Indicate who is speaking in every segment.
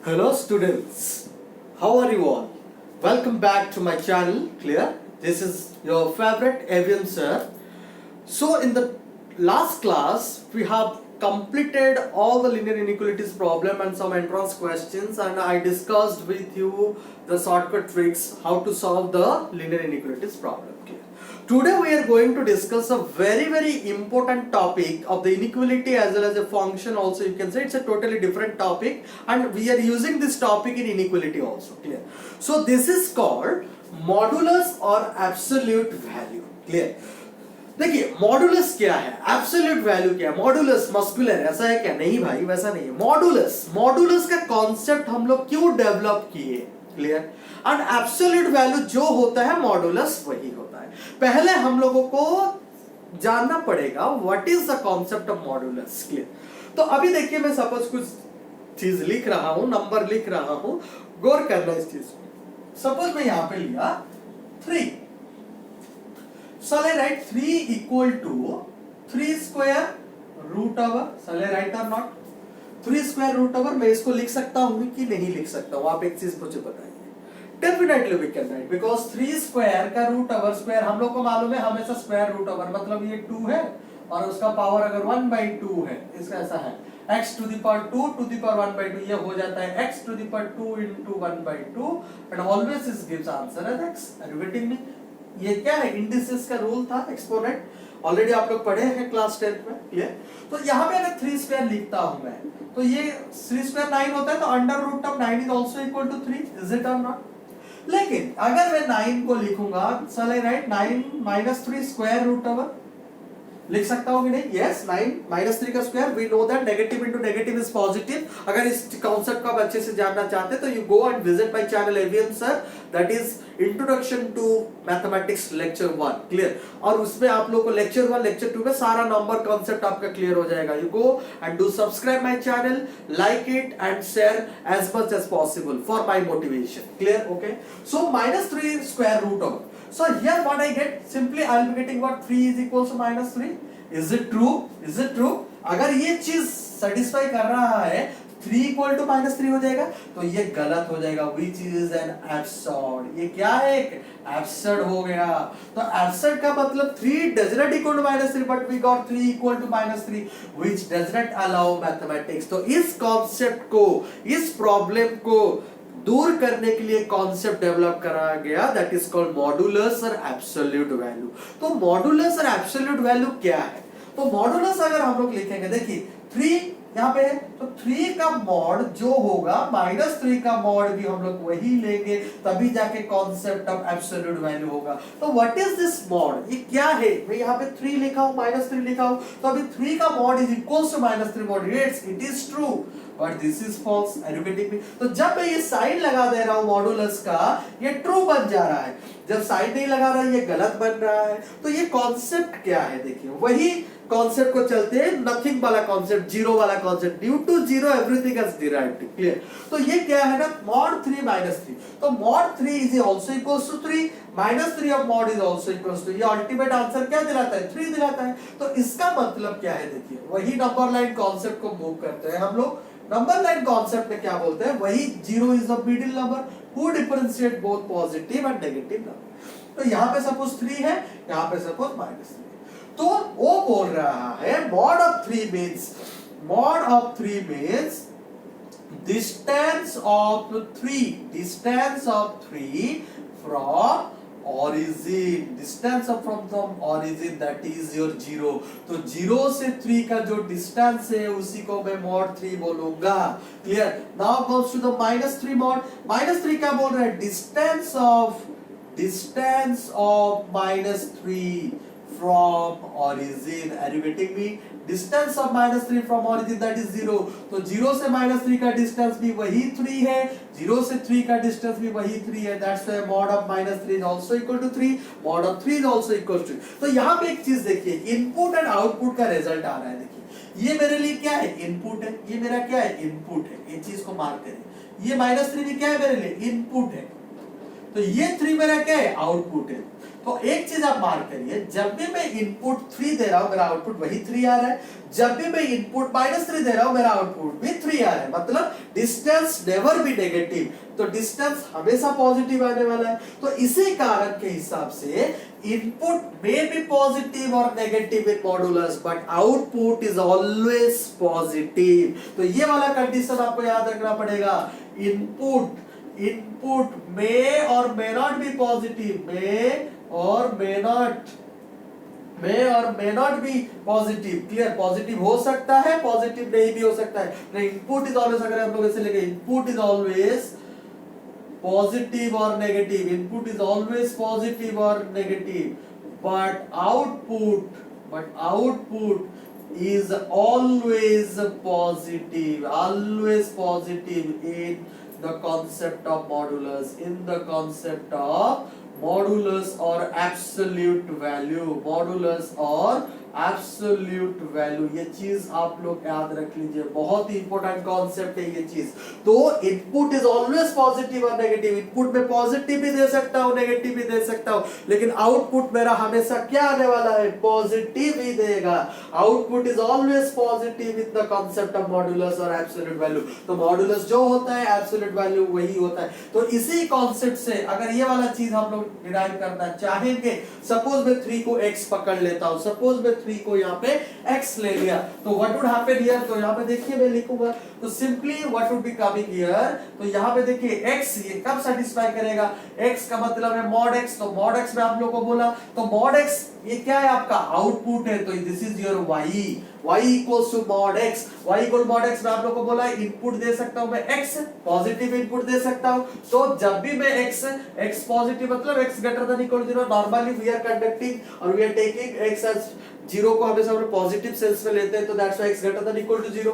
Speaker 1: Hello students, how are you all? Welcome back to my channel, Clear. This is your favorite avian sir. So in the last class, we have completed all the linear inequalities problem and some entrance questions, and I discussed with you the shortcut tricks how to solve the linear inequalities problem. Clear. Today we are going to discuss a very important topic of the inequality as well as a function also. You can say it's a totally different topic, and we are using this topic in inequality also. Clear. So this is called modulus or absolute value. Clear. देखिए modulus क्या है, absolute value क्या है. Modulus muscular ऐसा है क्या? नहीं भाई, वैसा नहीं है. मॉडुलस का कॉन्सेप्ट हम लोग क्यों डेवलप किए? क्लियर. एंड एब्सोल्यूट वैल्यू जो होता है मॉडुलस वही होता है. पहले हम लोगों को जानना पड़ेगा what is the concept of modulus. Clear. तो अभी देखिए मैं सपोज कुछ चीज लिख रहा हूं, नंबर लिख रहा हूं, गौर करना इस चीज को. सपोज मैं यहां पे लिया 3. Shall I write 3 equal to 3 square root over? Shall I write or not? 3 square root over मैं इसको लिख सकता हूँ कि नहीं लिख सकता हूँ? आप एक चीज मुझे बताइए. Definitely we can write because 3 square का root over square हम लोग को मालूम है हमेशा square root over मतलब ये 2 है और उसका पावर अगर 1/2 है, इसका ऐसा है x to the power 2 to the power 1/2, ये हो जाता है x to the power 2 into 1/2 and always this gives answer as x. Are you getting me? ये क्या है? इंडिसेस का रूल था, एक्सपोनेंट. ऑलरेडी आप लोग पढ़े हैं क्लास 10th में. क्लियर. तो यहाँ पे अगर 3 स्क्वायर लिखता हूं मैं, तो ये 3 स्क्वायर 9 होता है, तो under root of 9 is also equal to 3. Is it or not? लेकिन अगर मैं 9 को लिखूंगा, shall I write 9 - 3 square root over? लिख सकता हूं कि नहीं? यस. 9 - 3 का square, we know that negative into negative is positive. अगर इस कांसेप्ट को आप अच्छे से जानना चाहते हैं तो you go and visit my channel AVM sir, that is introduction to mathematics lecture 1. Clear. और उसमें आप लोगों को लेक्चर 1 लेक्चर 2 में सारा नंबर कांसेप्ट आपका क्लियर हो जाएगा. You go and do subscribe my channel, like it and share as much as possible for my motivation. Clear. Okay. So -3 square root over. So here what I get, simply I will be getting what 3 is equals to -3. Is it true? Is it true? अगर ये चीज satisfy कर रहा है 3 equal to -3 हो जाएगा, तो ये गलत हो जाएगा. Which is an absurd. ये क्या है? एक absurd हो गया. तो absurd का मतलब 3 does not equal to -3, but we got 3 equal to -3, which does not allow mathematics. तो इस कॉन्सेप्ट को, इस प्रॉब्लम को दूर करने के लिए कॉन्सेप्ट डेवलप करा गया, दैट इज कॉल्ड मॉडुलस और एब्सोल्यूट वैल्यू. तो मॉडुलस और एब्सोल्यूट वैल्यू क्या है? तो मॉडुलस अगर हम लोग लिखेंगे, देखिए 3 यहाँ पे है, तो 3 का मॉड जो होगा -3 का मॉड भी हम लोग वही लेंगे, तभी जाके कॉन्सेप्ट ऑफ एब्सोल्यूट वैल्यू होगा. तो व्हाट इज दिस मॉड? ये क्या है? मैं यहाँ पे 3 लिखा हूँ, -3 लिखा हूँ, तो अभी 3 का mod is equals to -3 mod. It is true but this is false. Are you getting me? तो जब मैं ये साइन लगा दे रहा हूं मॉडुलस का, ये ट्रू बन जा रहा है. जब साइन नहीं लगा रहा है, ये गलत बन रहा है. तो ये कॉन्सेप्ट क्या है? देखिए वही कॉन्सेप्ट को चलते हैं, नथिंग वाला कॉन्सेप्ट, जीरो वाला concept. Due to zero everything is derived. Clear. तो ये क्या है ना, mod 3 -3. तो mod 3 is also equals to 3, -3 of mod is also equals to, ये अल्टीमेट आंसर क्या दिलाता है? 3 दिलाता है. तो इसका मतलब क्या है? देखिए वही नंबर लाइन कॉन्सेप्ट को मूव करते हैं हम लोग. नंबर लाइन कॉन्सेप्ट में क्या बोलते हैं? वही zero is the middle number who differentiate both positive and negative number. तो यहां पे सपोज 3 है, यहां पे सपोज -3. तो वो बोल रहा है mod of 3 means distance of 3 from origin. Distance from origin, that is your 0. तो 0 से 3 का जो डिस्टेंस है उसी को मैं mod 3 बोलूंगा. Clear. Now comes to the -3 mod. -3 क्या बोल रहा है? Distance of -3 from origin. Are you getting me? Distance of -3 from origin, that is 0. तो 0 से -3 का डिस्टेंस भी वही 3 है, 0 से 3 का डिस्टेंस भी वही 3 है. That's why mod of -3 is also equal to 3. Mod of 3 is also equal to 3. तो यहाँ पे एक चीज देखिए, इनपुट एंड आउटपुट का रिजल्ट आ रहा है. देखिए ये मेरे लिए क्या है? इनपुट है. ये मेरा क्या है? इनपुट है. ये चीज को मार्क करें. ये -3 भी क्या है मेरे लिए? इनपुट है. तो ये 3 मेरा क्या है? आउटपुट है. तो एक चीज आप मार्क करिए, जब भी मैं इनपुट 3 दे रहा हूं, मेरा आउटपुट वही 3 आ रहा है. जब भी मैं इनपुट -3 दे रहा हूं, मेरा आउटपुट भी 3 ही आ रहा है, मतलब डिस्टेंस नेवर बी नेगेटिव, तो डिस्टेंस हमेशा पॉजिटिव आने वाला है। तो इसी कारण के हिसाब से इनपुट में बी पॉजिटिव और negative in modulus but output is always positive. तो ये वाला कंडीशन आपको याद रखना पड़ेगा। इनपुट में और मे नॉट बी पॉजिटिव, में और may not be positive. Clear, positive हो सकता है, पॉजिटिव नहीं भी हो सकता है। इनपुट इज ऑलवेज, अगर हम लोग ऐसे लेंगे, input is always positive or negative, input is always positive or negative, but output is always positive in the concept of modulus, in the concept of modulus or absolute value, ये चीज आप लोग याद रख लीजिए, बहुत ही इंपॉर्टेंट कॉन्सेप्ट है ये चीज। तो इनपुट इज ऑलवेज पॉजिटिव और नेगेटिव, इनपुट में पॉजिटिव भी दे सकता हूं, नेगेटिव भी दे सकता हूं, लेकिन आउटपुट मेरा हमेशा क्या आने वाला है, पॉजिटिव ही देगा। Output is always positive in the concept of modulus और एब्सोल्यूट वैल्यू। तो मॉड्यूलस जो होता है, एब्सोल्यूट वैल्यू वही होता है। तो इसी कॉन्सेप्ट से अगर ये वाला चीज हम लोग डिराइव करना चाहेंगे, सपोज मैं 3 को x पकड़ लेता हूं, सपोज मैं 3 को यहाँ पे x ले लिया, तो व्हाट वुड हैपन हियर, तो यहाँ पे देखिए मैं लिखूंगा, तो simply what would be coming here, तो यहाँ पे देखिए x ये कब सेटिस्फाई करेगा, x का मतलब है मॉड x, तो मॉड x में आप लोग को बोला, तो मॉड x ये क्या है, आपका आउटपुट है, तो this is your y equals to mod x, y equal mod x में आप लोग को बोला इनपुट दे सकता हूं मैं x, पॉजिटिव इनपुट दे सकता हूं। तो जब भी मैं x पॉजिटिव मतलब x greater than equal to 0, normally we are conducting और we are taking x as 0 को हमेशा हम पॉजिटिव सेंस में लेते हैं, तो that's why x greater than equal to 0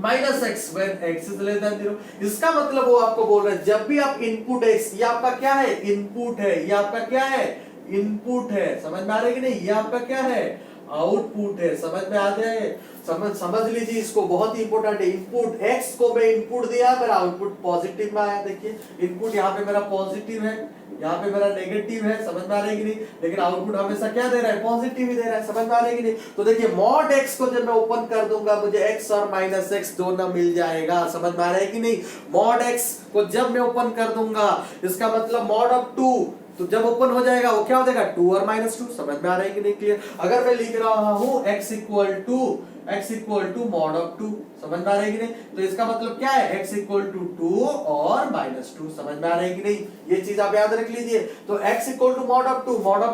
Speaker 1: minus x when x is less than 0। इसका मतलब वो आपको बोल रहे हैं जब भी आप इनपुट x, ये आपका क्या है, इनपुट है, ये आपका क्या है, इनपुट है, समझ में आ रहा है कि नहीं, ये आपका क्या है, आउटपुट है, समझ में आ रहा है, समझ लीजिए इसको, बहुत ही इंपॉर्टेंट है। इनपुट x को मैं इनपुट दिया, मेरा आउटपुट पॉजिटिव में आया, देखिए इनपुट यहाँ पे मेरा पॉजिटिव है, यहाँ पे मेरा नेगेटिव है, समझ में आ रहा है कि नहीं, लेकिन आउटपुट हमेशा क्या दे रहा है, पॉजिटिव ही दे रहा है, समझ में आ रहा है कि नहीं। तो देखिए मॉड x को जब मैं ओपन कर दूंगा, मुझे x और माइनस x दोनों मिल जाएगा, समझ में आ रहा है कि नहीं। मॉड x को जब मैं ओपन कर दूंगा, इसका मतलब मॉड ऑफ 2, तो जब ओपन हो जाएगा वो क्या हो जाएगा, 2 और -2, समझ में आ रहा है कि नहीं, क्लियर। अगर मैं लिख रहा हूं x equal to mod of 2, समझ में आ रहा है कि नहीं, तो इसका मतलब क्या है, x इक्वल टू 2 और -2, समझ में आ रहा है कि नहीं, ये चीज आप याद रख लीजिए। तो x equal to mod of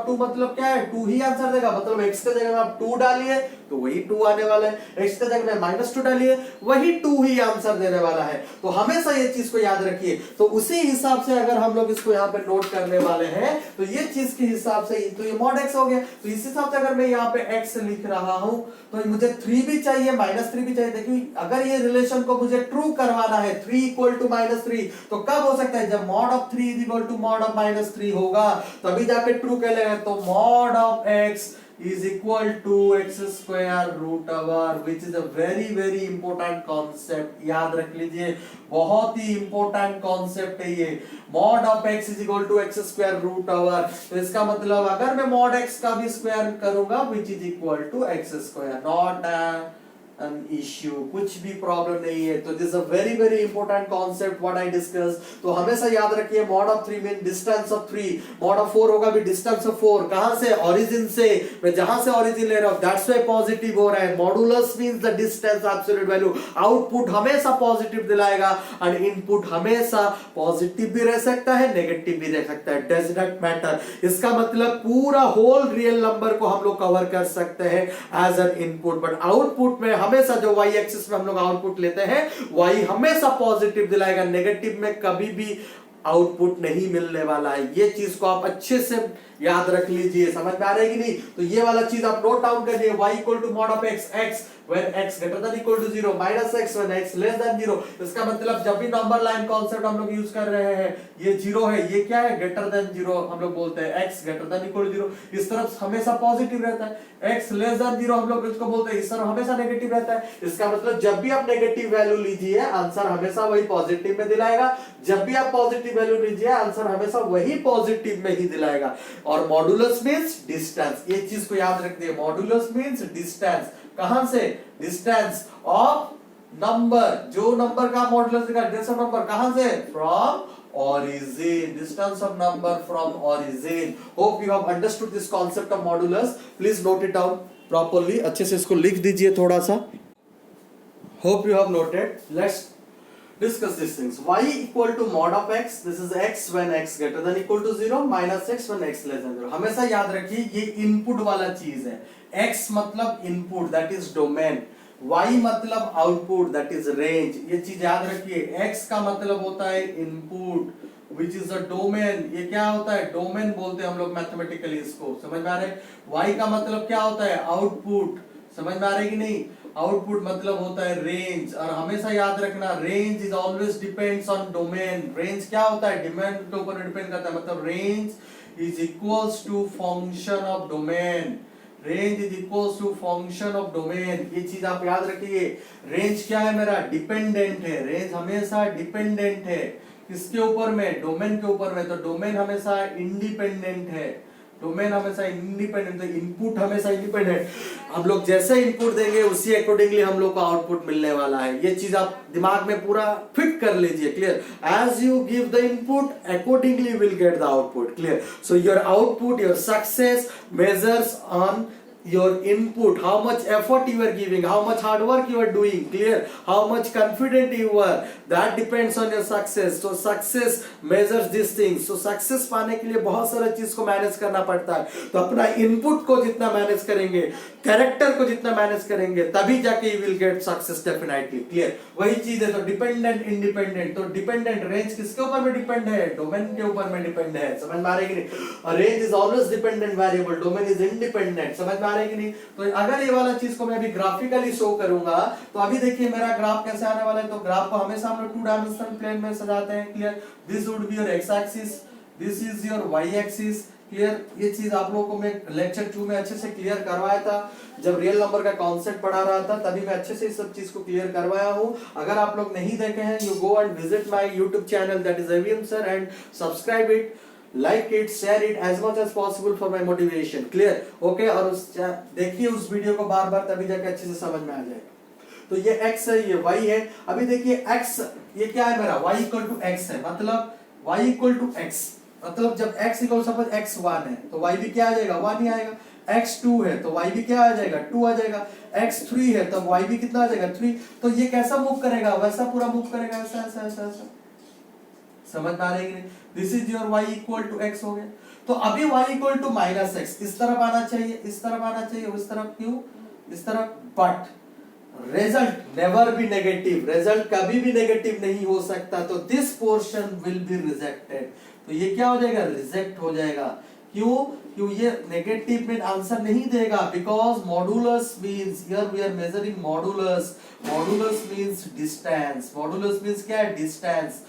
Speaker 1: 2 मतलब क्या है, 2 ही आंसर देगा, मतलब x के जगह में आप 2 डालिए तो वही 2 आने वाला है, x के जगह में -2 डालिए वही 2 ही आंसर देने वाला है। तो हमेशा ये चीज को याद रखिए। तो उसी हिसाब से अगर हम लोग इसको यहाँ पे नोट करने वाले हैं, तो ये चीज के हिसाब से, तो ये मॉड x हो गया, तो इस हिसाब से अगर मैं यहाँ पे x लिख रहा हूं, तो मुझे 3 भी चाहिए, -3 भी चाहिए। देखिए अगर ये रिलेशन को मुझे ट्रू करवाना है, 3 इक्वल टू -3, तो कब हो सकता है, जब mod of 3 is equal to mod of -3 होगा, तभी जाके ट्रू कहलाएगा। तो mod of x is equal to x square root over, which is a very important concept, याद रख लीजिए, बहुत ही important concept है ये। mod of x is equal to x square root over, तो इसका मतलब अगर मैं mod x का भी स्क्वायर करूंगा, which is equal to x square, not an issue, कुछ भी प्रॉब्लम नहीं है। तो this is a very important concept what I discuss. तो हमेशा याद रखिए mod of 3 mean distance of 3, mod of 4 होगा भी डिस्टेंस ऑफ 4, कहां से, ओरिजिन से, मैं जहां से ओरिजिन ले रहा हूं दैट्स व्हाई पॉजिटिव हो रहा है। Modulus means the distance absolute value, output हमेशा पॉजिटिव दिलाएगा और इनपुट हमेशा पॉजिटिव भी रह सकता है, नेगेटिव भी रह सकता है, डज नॉट मैटर। इसका मतलब पूरा होल रियल नंबर को हम लोग कवर कर सकते हैं as an input, but output में हमेशा जो y एक्सिस में हम लोग आउटपुट लेते हैं, y हमेशा पॉजिटिव दिलाएगा, नेगेटिव में कभी भी आउटपुट नहीं मिलने वाला है। ये चीज को आप अच्छे से याद रख लीजिए, समझ में आ रहा है कि नहीं। तो ये वाला चीज आप नोट डाउन कर लीजिए, y equal to mod of x when x greater than equal to 0 minus x when x less than 0। इसका मतलब जब भी नंबर लाइन कॉन्सेप्ट हम लोग यूज कर रहे हैं, ये 0 है, ये क्या है, ग्रेटर देन 0, हम लोग बोलते हैं x greater than equal to 0, इस तरफ हमेशा पॉजिटिव रहता है। x less than 0 हम लोग इसको बोलते हैं, इस तरफ हमेशा नेगेटिव रहता है। इसका मतलब जब भी आप नेगेटिव वैल्यू लीजिए, आंसर हमेशा वही पॉजिटिव में दिलाएगा, जब भी आप पॉजिटिव वैल्यू लीजिए, आंसर हमेशा वही पॉजिटिव में ही दिलाएगा। और मॉडुलस मींस डिस्टेंस, ये चीज को याद रखिए, मॉडुलस मींस डिस्टेंस, कहां से, डिस्टेंस ऑफ नंबर, जो नंबर का मॉडुलस निकाल, डिस्टेंस ऑफ नंबर कहां से, from origin, distance of number from origin. Hope you have understood this concept of modulus. Please note it down properly. अच्छे से इसको लिख दीजिए थोड़ा सा. Hope you have noted. Let's discuss these things. Y equal to mod of x. This is x when x greater than equal to 0 minus x when x less than 0. हमेशा याद रखिए ये इनपुट वाला चीज है. x मतलब input, that is domain. y मतलब output, that is range. ये चीज याद रखिए. x का मतलब होता है input which is a domain. ये क्या होता है, डोमेन बोलते हैं हम लोग मैथमेटिकली इसको. समझ में आ रहा है. y का मतलब क्या होता है, आउटपुट. समझ में आ रहा है कि नहीं. आउटपुट मतलब होता है रेंज. और हमेशा याद रखना, range is always depends on domain. Range क्या होता है, डोमेन के ऊपर डिपेंड करता है. मतलब range is equals to function of domain. Range is equals to function of domain. ये चीज आप याद रखिए. रेंज क्या है मेरा, डिपेंडेंट है. रेंज हमेशा डिपेंडेंट है. किसके ऊपर में, डोमेन के ऊपर में. तो डोमेन हमेशा इंडिपेंडेंट है. डोमेन हमेशा इंडिपेंडेंट, इनपुट हमेशा इंडिपेंडेंट. हम लोग जैसे इनपुट देंगे उसी अकॉर्डिंगली हम लोग को आउटपुट मिलने वाला है. ये चीज आप दिमाग में पूरा फिट कर लीजिए. Clear. As you give the input accordingly will get the output. Clear. So your output, your success measures on your input, how much effort you are giving, how much hard work you are doing. Clear. How much confident you are, that depends on your success. So success measures these things. So success पाने के लिए बहुत सारा चीज को manage करना पड़ता है. तो अपना इनपुट को जितना मैनेज करेंगे, कैरेक्टर को जितना मैनेज करेंगे, तभी जाके you will get success definitely. Clear. वही चीज है. तो डिपेंडेंट इंडिपेंडेंट. तो डिपेंडेंट रेंज किसके ऊपर में डिपेंड है, डोमेन के ऊपर में डिपेंड है. समझ में आ रहा है कि नहीं. Range is always dependent variable, domain is independent. समझ में कि नहीं. तो अगर ये वाला चीज को मैं अभी ग्राफिकली शो करूंगा तो अभी देखिए मेरा ग्राफ कैसे आने वाला है. तो ग्राफ को हमेशा हम लोग 2 डायमेंशनल प्लेन में सजाते हैं. Clear. This would be your X axis, this is your Y axis. Clear. ये चीज आप लोगों को मैं लेक्चर 2 में अच्छे से क्लियर करवाया था. जब रियल नंबर का कॉन्सेप्ट पढ़ा रहा था तभी मैं अच्छे से इस सब चीज को क्लियर करवाया हूं. अगर आप लोग नहीं देखे हैं, you go and visit my YouTube channel, that is AVM sir, and subscribe it, like it, share it as much as possible for my motivation. Clear. Okay. और उस देखिए उस वीडियो को बार बार, तभी जाके अच्छे से समझ में आ जाएगा. तो ये x है, ये y है. अभी देखिए x ये क्या है मेरा, y इक्वल टू x है. मतलब y इक्वल टू x, मतलब जब x इक्वल सपोज x 1 है तो y भी क्या आ जाएगा, 1 ही आएगा. x 2 है तो y भी क्या आ जाएगा, 2 आ जाएगा. x 3 है तो y भी कितना आ जाएगा, 3. तो ये कैसा मूव करेगा, वैसा पूरा मूव करेगा, ऐसा ऐसा ऐसा ऐसा. समझ में आ रही है. This is your y equal to x हो गया. तो अभी y equal to minus x इस तरफ आना चाहिए, इस तरफ आना चाहिए, उस तरफ क्यों, इस तरफ. But result never be negative. Result कभी भी नेगेटिव नहीं हो सकता. तो this portion will be rejected. तो ये क्या हो जाएगा, रिजेक्ट हो जाएगा. क्यों, क्यों ये नेगेटिव में आंसर नहीं देगा. Because modulus means, here we are measuring modulus. Modulus means distance. Modulus means क्या है, distance.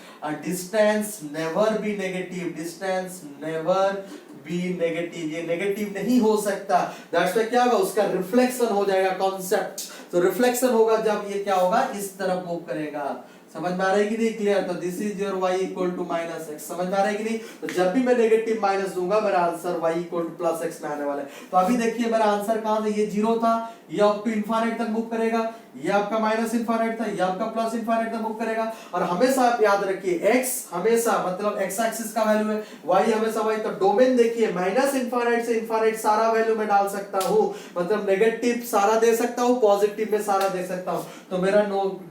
Speaker 1: Distance never be negative. Distance never be negative. ये नेगेटिव नहीं हो सकता. दैट्स व्हाई क्या होगा, उसका रिफ्लेक्शन हो जाएगा कॉन्सेप्ट. तो रिफ्लेक्शन होगा जब ये क्या होगा, इस तरफ मूव करेगा. समझ में आ रहा है कि नहीं. क्लियर. तो this is your y equal to minus x. समझ में आ रहा है कि नहीं. तो जब भी मैं नेगेटिव माइनस दूंगा मेरा answer y equal to plus x में आने वाला है. तो अभी देखिए मेरा आंसर कहां से, ये 0 था, ये अप टू इनफाइनाइट तक मूव करेगा. ये आपका माइनस इनफाइनाइट था, ये आपका प्लस इनफाइनाइट तक मूव करेगा. और हमेशा आप याद रखिए x हमेशा मतलब x एक्सिस का वैल्यू है, y हमेशा y. तो डोमेन देखिए माइनस इनफाइनाइट से इनफाइनाइट सारा वैल्यू में डाल सकता हूं. मतलब नेगेटिव सारा दे सकता हूं, पॉजिटिव में सारा दे सकता हूं. तो मेरा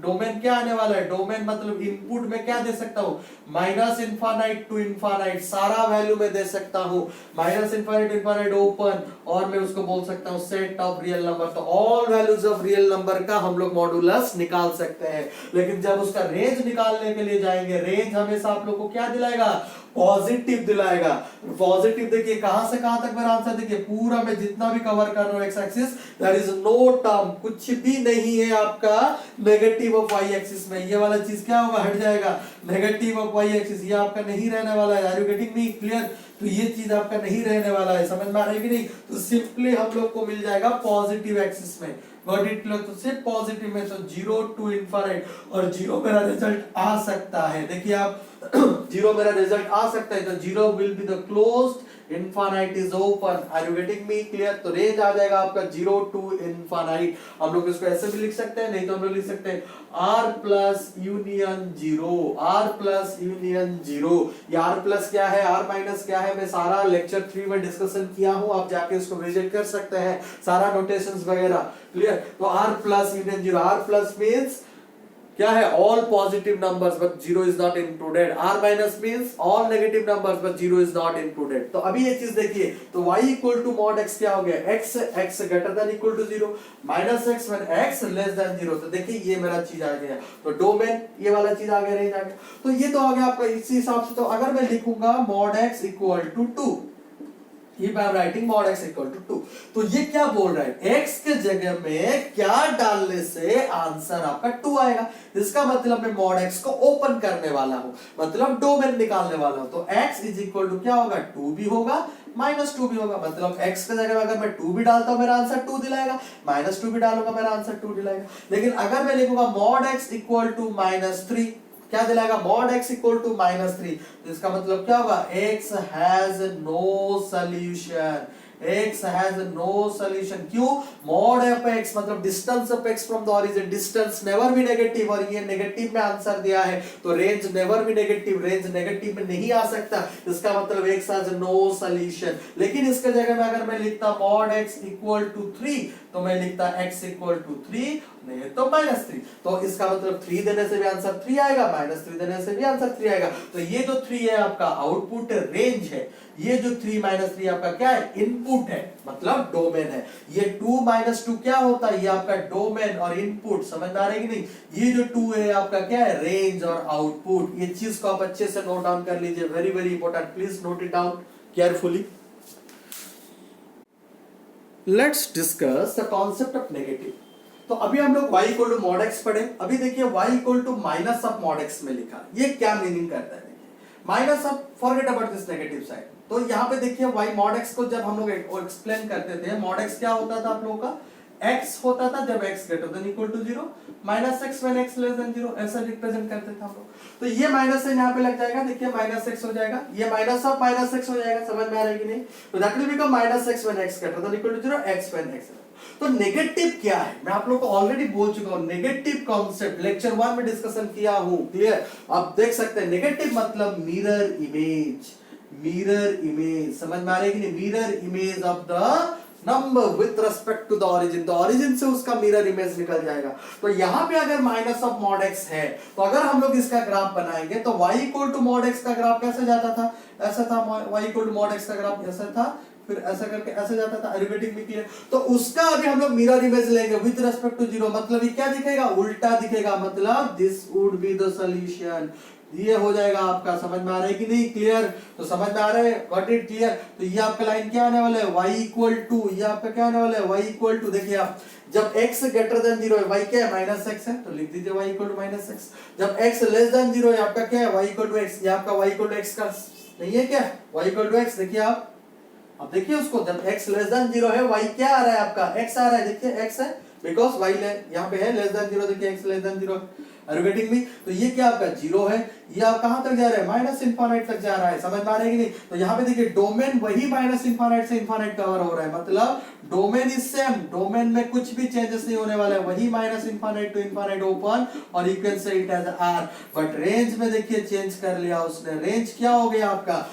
Speaker 1: डोमेन क्या आने वाला है, डोमेन मतलब इनपुट में क्या दे सकता हूं, माइनस इनफाइनाइट टू इनफाइनाइट सारा वैल्यू में दे सकता हूं. माइनस इनफाइनाइट इनफाइनाइट ओपन, और मैं उसको बोल सकता हूं सेट ऑफ रियल नंबर. तो all values of real number का हम लोग मॉडुलस निकाल सकते हैं. लेकिन जब उसका रेंज निकालने के लिए जाएंगे, रेंज हमेशा आप लोग को क्या दिलाएगा, पॉजिटिव दिलाएगा. पॉजिटिव देखिए कहां से कहां तक मेरा आंसर देखिए, पूरा मैं जितना भी कवर कर रहा हूं X axis, there is no term, कुछ भी नहीं है आपका नेगेटिव ऑफ वाई एक्सिस में. ये वाला चीज क्या होगा, हट जाएगा. नेगेटिव ऑफ वाई एक्सिस ये आपका नहीं रहने वाला है. Are you getting me. Clear. तो ये चीज आपका नहीं रहने वाला है. समझ में आ रही है कि नहीं. तो सिंपली हम लोग को मिल जाएगा पॉजिटिव एक्सिस में. Got it. तो सिर्फ पॉजिटिव में, तो 0 टू इनफाइनाइट, और 0 मेरा रिजल्ट आ सकता है. देखिए आप 0 मेरा रिजल्ट आ सकता है. तो 0 will be the closed infinite is open, are you getting me clear? तो रेंज आ जाएगा आपका 0 टू इनफाइनाइट। हम लोग इसको ऐसे भी लिख सकते हैं, नहीं तो हम लोग लिख सकते हैं r plus union 0, r plus union 0। ये r प्लस क्या है, r माइनस क्या है, मैं सारा लेक्चर 3 में डिस्कशन किया हूं, आप जाके उसको विजिट कर सकते हैं, सारा नोटेशंस वगैरह क्लियर। तो r plus union 0, r plus means क्या है, all positive numbers but zero is not included, r minus means all negative numbers but zero is not included. तो अभी ये चीज देखिए, तो y equal to mod x क्या हो गया, x greater than equal to 0 minus x when x less than 0। तो देखिए ये मेरा चीज आ गया, तो डोमेन ये वाला चीज आ गया, रेंज आ गया। तो ये तो आ गया आपका इसी हिसाब से। तो अगर मैं लिखूंगा mod x equal to 2, If I am writing mod x equal to 2, तो ये क्या बोल रहा है, x के जगह में क्या डालने से आंसर आपका 2 आएगा। इसका मतलब मैं mod x को ओपन करने वाला हूं, मतलब डोमेन निकालने वाला हूं। तो x इज इक्वल टू क्या होगा, 2 भी होगा माइनस 2 भी होगा। मतलब x के जगह में अगर मैं 2 भी डालता हूं मेरा आंसर 2 दिलाएगा, माइनस 2 भी डालूंगा मेरा आंसर 2 दिलाएगा। लेकिन अगर मैं लिखूंगा mod x equal to minus 3, क्या दिलाएगा, mod x equal to minus 3। तो इसका मतलब क्या होगा, x has no solution, x has no solution. क्यों, mod ऑफ x मतलब distance of x from the origin, distance never be negative, और ये नेगेटिव में आंसर दिया है, तो range never be negative, range negative में नहीं आ सकता। इसका मतलब x हैज नो सॉल्यूशन। लेकिन इसके जगह में अगर मैं लिखता mod x इक्वल टू 3, तो मैं लिखता x इक्वल टू 3 नहीं तो माइनस 3। तो इसका मतलब 3 देने से भी आंसर 3 आएगा, माइनस 3 देने से भी आंसर 3 आएगा। तो ये जो 3 है आपका आउटपुट रेंज है, ये जो 3 माइनस 3 आपका क्या है, इनपुट है, मतलब डोमेन है। ये 2 माइनस 2 क्या होता है, ये आपका डोमेन और इनपुट, समझ में आ रही है कि नहीं? ये जो 2 है आपका क्या है, रेंज और आउटपुट। ये चीज को आप अच्छे से नोट डाउन कर लीजिए, very very important, please note it down carefully. Let's discuss the concept of negative. तो अभी हम लोग y equal to mod x पढ़े। अभी देखिए y equal to minus of mod x में लिखा, ये क्या मीनिंग करता है, देखिए minus of, forget about this negative side. तो यहाँ पे देखिए y मॉड x को जब हम लोग एक्सप्लेन करते थे, मॉड x क्या होता था आप लोगों का, x होता था जब x greater than equal to 0, minus x when x less than 0, ऐसा रिप्रेजेंट करते थे हम लोग। तो ये माइनस साइन यहाँ पे लग जाएगा, देखिए माइनस x हो जाएगा, ये माइनस ऑफ माइनस x हो जाएगा, समझ में आ रहा है कि नहीं? तो that will become minus x when x greater than equal to 0, x when x। तो नेगेटिव क्या है, मैं आप लोगों को ऑलरेडी बोल चुका हूं, नेगेटिव कॉन्सेप्ट लेक्चर 1 में डिस्कशन किया हूं, क्लियर? आप देख सकते हैं नेगेटिव मतलब मिरर इमेज, मिरर इमेज, समझ में आ रहा है कि नहीं? Mirror image of the number with respect to the origin, तो ओरिजिन से उसका मिरर इमेज निकल जाएगा। तो यहाँ पे अगर माइनस ऑफ मॉड x है, तो अगर हम लोग इसका ग्राफ बनाएंगे तो y equal to mod x का ग्राफ कैसे जाता था, ऐसा था, y equal to mod x का ग्राफ ऐसा था, फिर ऐसा करके ऐसे जाता था, एरिथमेटिक में क्लियर। तो उसका अभी हम लोग मिरर इमेज लेंगे विद रिस्पेक्ट टू 0, मतलब ये क्या दिखेगा, उल्टा दिखेगा, मतलब this would be the solution. ये हो जाएगा आपका, समझ में आ रहा है कि नहीं, क्लियर? तो समझ में आ रहा है, गॉट इट, क्लियर? तो ये आपका लाइन क्या आने वाला है, y इक्वल टू, ये आपका क्या आने वाला है, y इक्वल टू, देखिए आप जब x ग्रेटर देन 0 है, y क्या है, माइनस x है, तो लिख दीजिए y equal to minus x। जब x लेस देन 0 है, आपका क्या है, y इक्वल टू x। ये आपका y इक्वल टू x का नहीं है क्या, y इक्वल टू x, देखिए आप, अब देखिए उसको, जब x लेस देन 0 है, y क्या आ रहा है आपका, x आ रहा है, देखिए x है, बिकॉज़ y यहाँ पे है लेस देन 0, देखिए x less than 0, are you getting me? तो ये क्या आपका 0 है, ये आप कहां तक जा रहा है, माइनस इनफाइनाइट तक जा रहा है, समझ में आ रहा है कि नहीं? तो यहाँ पे देखिए डोमेन वही माइनस इनफाइनाइट से इनफाइनाइट कवर हो रहा है, मतलब डोमेन इज सेम, डोमेन में कुछ भी चेंजेस नहीं होने वाला है, वही minus infinite to infinite open, और you can say it as r। But range में देखिए चेंज कर लिया उसने, रेंज क्या हो गया आपका,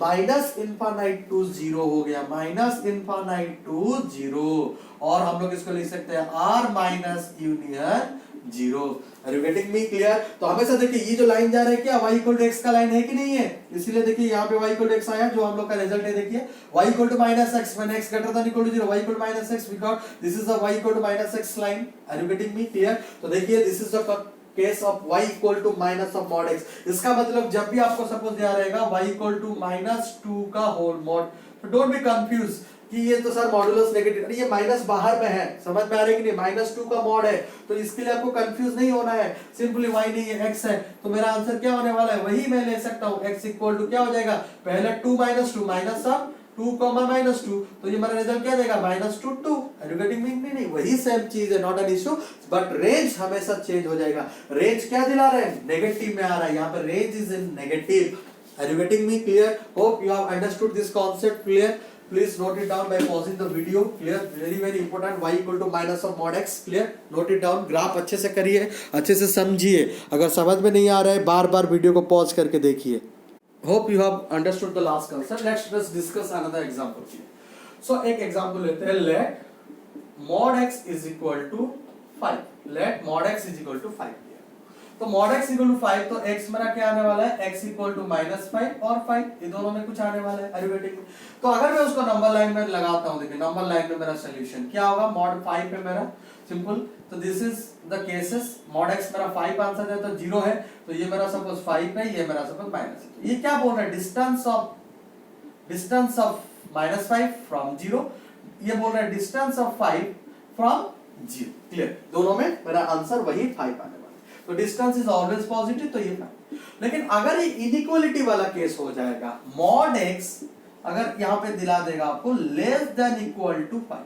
Speaker 1: माइनस इनफाइनाइट टू 0 हो गया, माइनस इनफाइनाइट टू 0, और हम लोग इसको लिख सकते हैं r minus union 0। Are you getting me, clear? तो हमेशा देखिए ये जो लाइन जा रहा है क्या y इक्वल टू x का लाइन है कि नहीं है, इसीलिए देखिए यहाँ पे y इक्वल टू x आया, जो हम लोग का रिजल्ट है, देखिए y equal to minus x when x greater than equal to 0, y equal to minus x, because this is the y equal to minus x line. Are you getting me, clear? तो देखिए this is the case of y equal to minus of mod x। इसका मतलब जब भी आपको suppose दिया रहेगा y equal to minus 2 का होल मॉड, तो डोंट बी कंफ्यूज कि ये तो सर मॉडुलस नेगेटिव, अरे ये माइनस बाहर में है, समझ में आ रहा है कि नहीं, माइनस 2 का मॉड है, तो इसके लिए आपको कंफ्यूज नहीं होना है, सिंपली y नहीं है x है, तो मेरा आंसर क्या होने वाला है, वही मैं ले सकता हूँ, x इक्वल टू क्या हो जाएगा, पहले 2 माइनस 2 माइनस ऑफ 2 माइनस 2, तो ये मेरा रिजल्ट क्या देगा, minus 2 2। Are you getting me? नहीं, वही सेम चीज है, not an issue, but range हमेशा चेंज हो जाएगा। रेंज क्या दिला रहे हैं, नेगेटिव में आ रहा है, यहाँ पर range is in negative. Are you getting me clear? Hope you have understood this concept clear. Please note it down by pausing the video. Clear? Very important. Y equal to minus of mod x. Clear? Note it down. Graph अच्छे से करिए, अच्छे से समझिए. अगर समझ में नहीं आ रहा है बार बार वीडियो को पॉज करके देखिए. Hope you have understood the last concept. Let's just discuss another example here. So एक example लेते हैं. Let mod x is equal to 5. Let mod x is equal to 5. तो mod x इक्वल टू 5 तो x मेरा क्या आने वाला है, x इक्वल टू -5 और 5, ये दोनों में कुछ आने वाला है. अरिथमेटिक में तो अगर मैं उसको नंबर लाइन में लगाता हूं, देखिए नंबर लाइन में मेरा सॉल्यूशन क्या होगा, mod 5 पे मेरा सिंपल. तो this is the cases. mod x मेरा 5 आंसर है तो 0 है, तो ये मेरा सपोज 5 है, ये मेरा सपोज माइनस है. तो ये क्या बोल रहा है, डिस्टेंस ऑफ -5 फ्रॉम 0, ये बोल रहा है डिस्टेंस ऑफ 5 फ्रॉम 0. क्लियर? दोनों में मेरा आंसर वही 5 आने वाला है. तो डिस्टेंस इज ऑलवेज पॉजिटिव, तो ये 5. लेकिन अगर ये इनइक्वालिटी वाला केस हो जाएगा, mod x अगर यहां पे दिला देगा आपको less than equal to 5,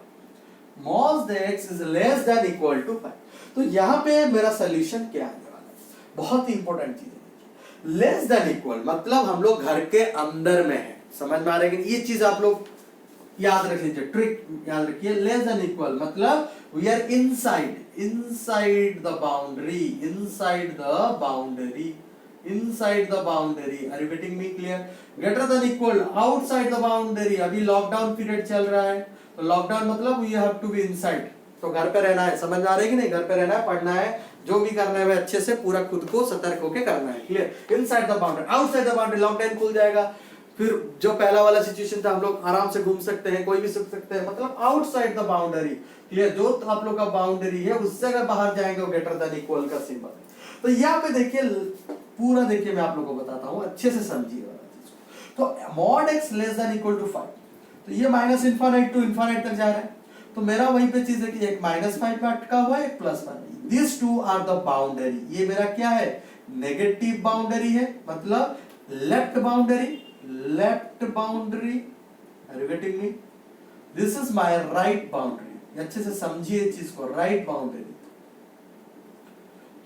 Speaker 1: mod x is less than equal to 5, तो यहां पे मेरा सॉल्यूशन क्या आने वाला है. बहुत ही इंपॉर्टेंट चीज है. लेस देन इक्वल मतलब हम लोग घर के अंदर में है. समझ में आ रहा है कि ये चीज आप लोग याद रख लीजिए, ट्रिक याद रखिए. लेस देन इक्वल मतलब we are inside the boundary, inside the boundary. Are you getting me clear? Greater than equal outside the boundary. अभी लॉकडाउन पीरियड चल रहा है, तो लॉकडाउन मतलब we have to be inside, तो घर पे रहना है. समझ में आ रहा है कि नहीं? घर पे रहना है, पढ़ना है, जो भी करना है वह अच्छे से पूरा खुद को सतर्क होकर करना है. Clear? Inside the boundary, outside the boundary lockdown खुल जाएगा. फिर जो पहला वाला सिचुएशन था, हम लोग आराम से घूम सकते हैं, कोई भी सुख सकते हैं, मतलब आउटसाइड द बाउंड्री. क्लियर? जो आप लोग का बाउंड्री है उससे अगर बाहर जाएंगे वो ग्रेटर देन इक्वल का सिंबल है. तो यहाँ पे देखिए पूरा, देखिए मैं आप लोगों को बताता हूँ, अच्छे से समझिए वाला चीज को. तो mod x less than equal to 5, तो ये माइनस इनफाइनाइट टू इनफाइनाइट तक जा रहा है. तो मेरा वहीं पे चीज है कि एक -5 में अटका हुआ है, एक +1. This two are the boundary. ये मेरा क्या है, नेगेटिव बाउंड्री है, मतलब left boundary. Are you getting me? This is my right boundary. अच्छे से समझिए चीज को, राइट बाउंड्री.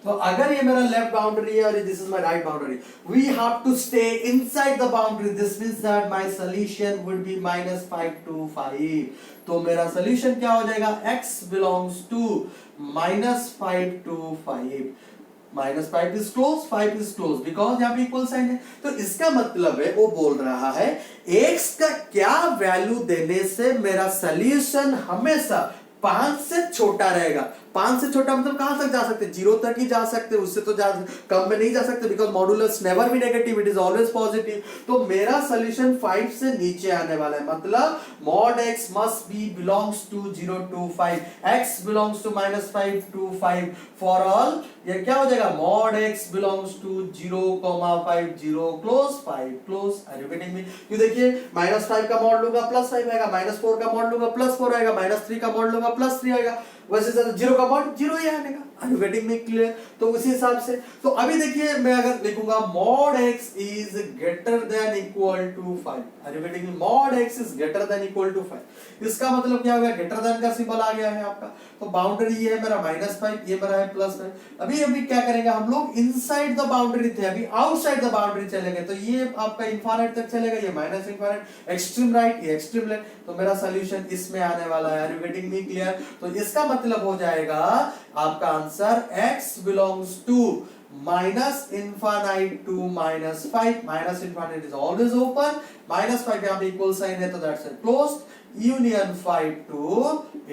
Speaker 1: तो अगर ये मेरा लेफ्ट बाउंड्री है और this is my right boundary, we have to stay inside the boundary. This means that my solution would be -5 to 5. तो मेरा सॉल्यूशन क्या हो जाएगा, x belongs to -5 to 5. -5 is close, 5 is close because यहाँ पे equal sign है. तो इसका मतलब है वो बोल रहा है x का क्या वैल्यू देने से मेरा सॉल्यूशन हमेशा 5 से छोटा रहेगा. 5 से छोटा मतलब कहां तक जा सकते हैं, 0 तक ही जा सकते हैं, उससे तो कम में नहीं जा सकते, because modulus never be negative, it is always positive. तो मेरा सॉल्यूशन 5 से नीचे आने वाला है, मतलब mod x must be belongs to 0 to 5, x belongs to -5 to 5 for all. ये क्या हो जाएगा, mod x belongs to 0, 5 0 close 5 close. Are you getting me? ये देखिए -5 का मॉड लूंगा +5 आएगा, -4 का मॉड लूंगा +4 आएगा, -3 का मॉड लूंगा +3 आएगा, वैसे 0 का मॉड 0 ही आएगा. Are you getting me clear? तो उसी हिसाब से, तो अभी देखिए मैं अगर लिखूंगा mod x is greater than equal to 5. Are you getting me? mod x is greater than equal to 5. इसका मतलब क्या हो गया, ग्रेटर देन का सिंबल आ गया है आपका. तो बाउंड्री ये है मेरा -5, ये मेरा है +5. अभी क्या करेंगे हम लोग, इनसाइड द बाउंड्री थे, अभी आउटसाइड द बाउंड्री चलेंगे. तो ये आपका इनफाइनाइट तक चलेगा, ये माइनस इनफाइनाइट, एक्सट्रीम राइट, ये एक्सट्रीम लेफ्ट. तो मेरा सॉल्यूशन इसमें आने वाला है. Are you getting me clear? तो इसका मतलब हो जाएगा आपका answer x belongs to -infinite to -5. -infinite is always open, -5 यहाँ पे इक्वल साइन है तो that's a closed. Union 5 to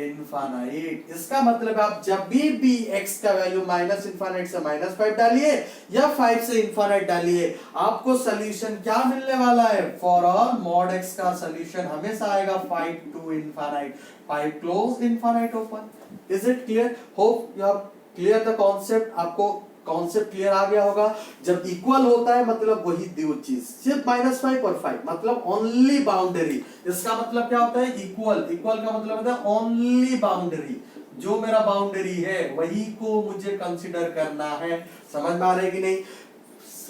Speaker 1: infinite. इसका मतलब आप जब भी x का वैल्यू -infinite से -5 डालिए या 5 से infinite डालिए, आपको सॉल्यूशन क्या मिलने वाला है, फॉर ऑल mod x का सॉल्यूशन हमेशा आएगा 5 to infinite, 5 closed, infinite open. Is it clear? Hope you have clear the concept. आपको कॉन्सेप्ट क्लियर आ गया होगा. जब इक्वल होता है मतलब वही दो चीज, सिर्फ -5 और 5, मतलब ओनली बाउंड्री. इसका मतलब क्या होता है, इक्वल. इक्वल का मतलब होता है ओनली बाउंड्री, जो मेरा बाउंड्री है वही को मुझे कंसीडर करना है. समझ में आ रहा है कि नहीं?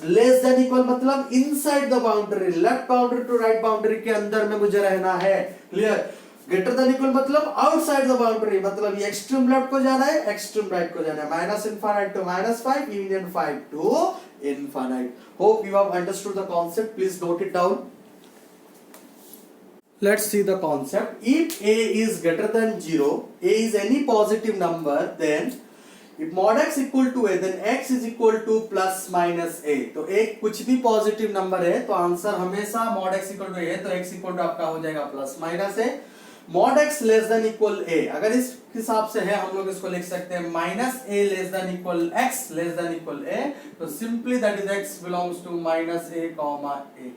Speaker 1: लेस देन इक्वल मतलब inside the boundary, left boundary to right boundary के अंदर में मुझे रहना है. क्लियर? ग्रेटर देन इक्वल मतलब आउटसाइड द बाउंड्री, मतलब ये एक्सट्रीम लेफ्ट को जाना है, एक्सट्रीम राइट को जाना है. -infinite to -5, union 5 to infinite. Hope you have understood the concept. Please note it down. Let's see the concept. If a is greater than 0, a is any positive number, then if mod x equal to a, then x is equal to plus minus a. तो एक कुछ भी positive number है तो answer हमेशा mod x equal to a है, तो x equal to आपका हो जाएगा plus minus a. mod x less than equal a, अगर इस हिसाब से है हम लोग इसको लिख सकते हैं minus a less than equal x less than equal a. तो simply that is x belongs to minus a comma a.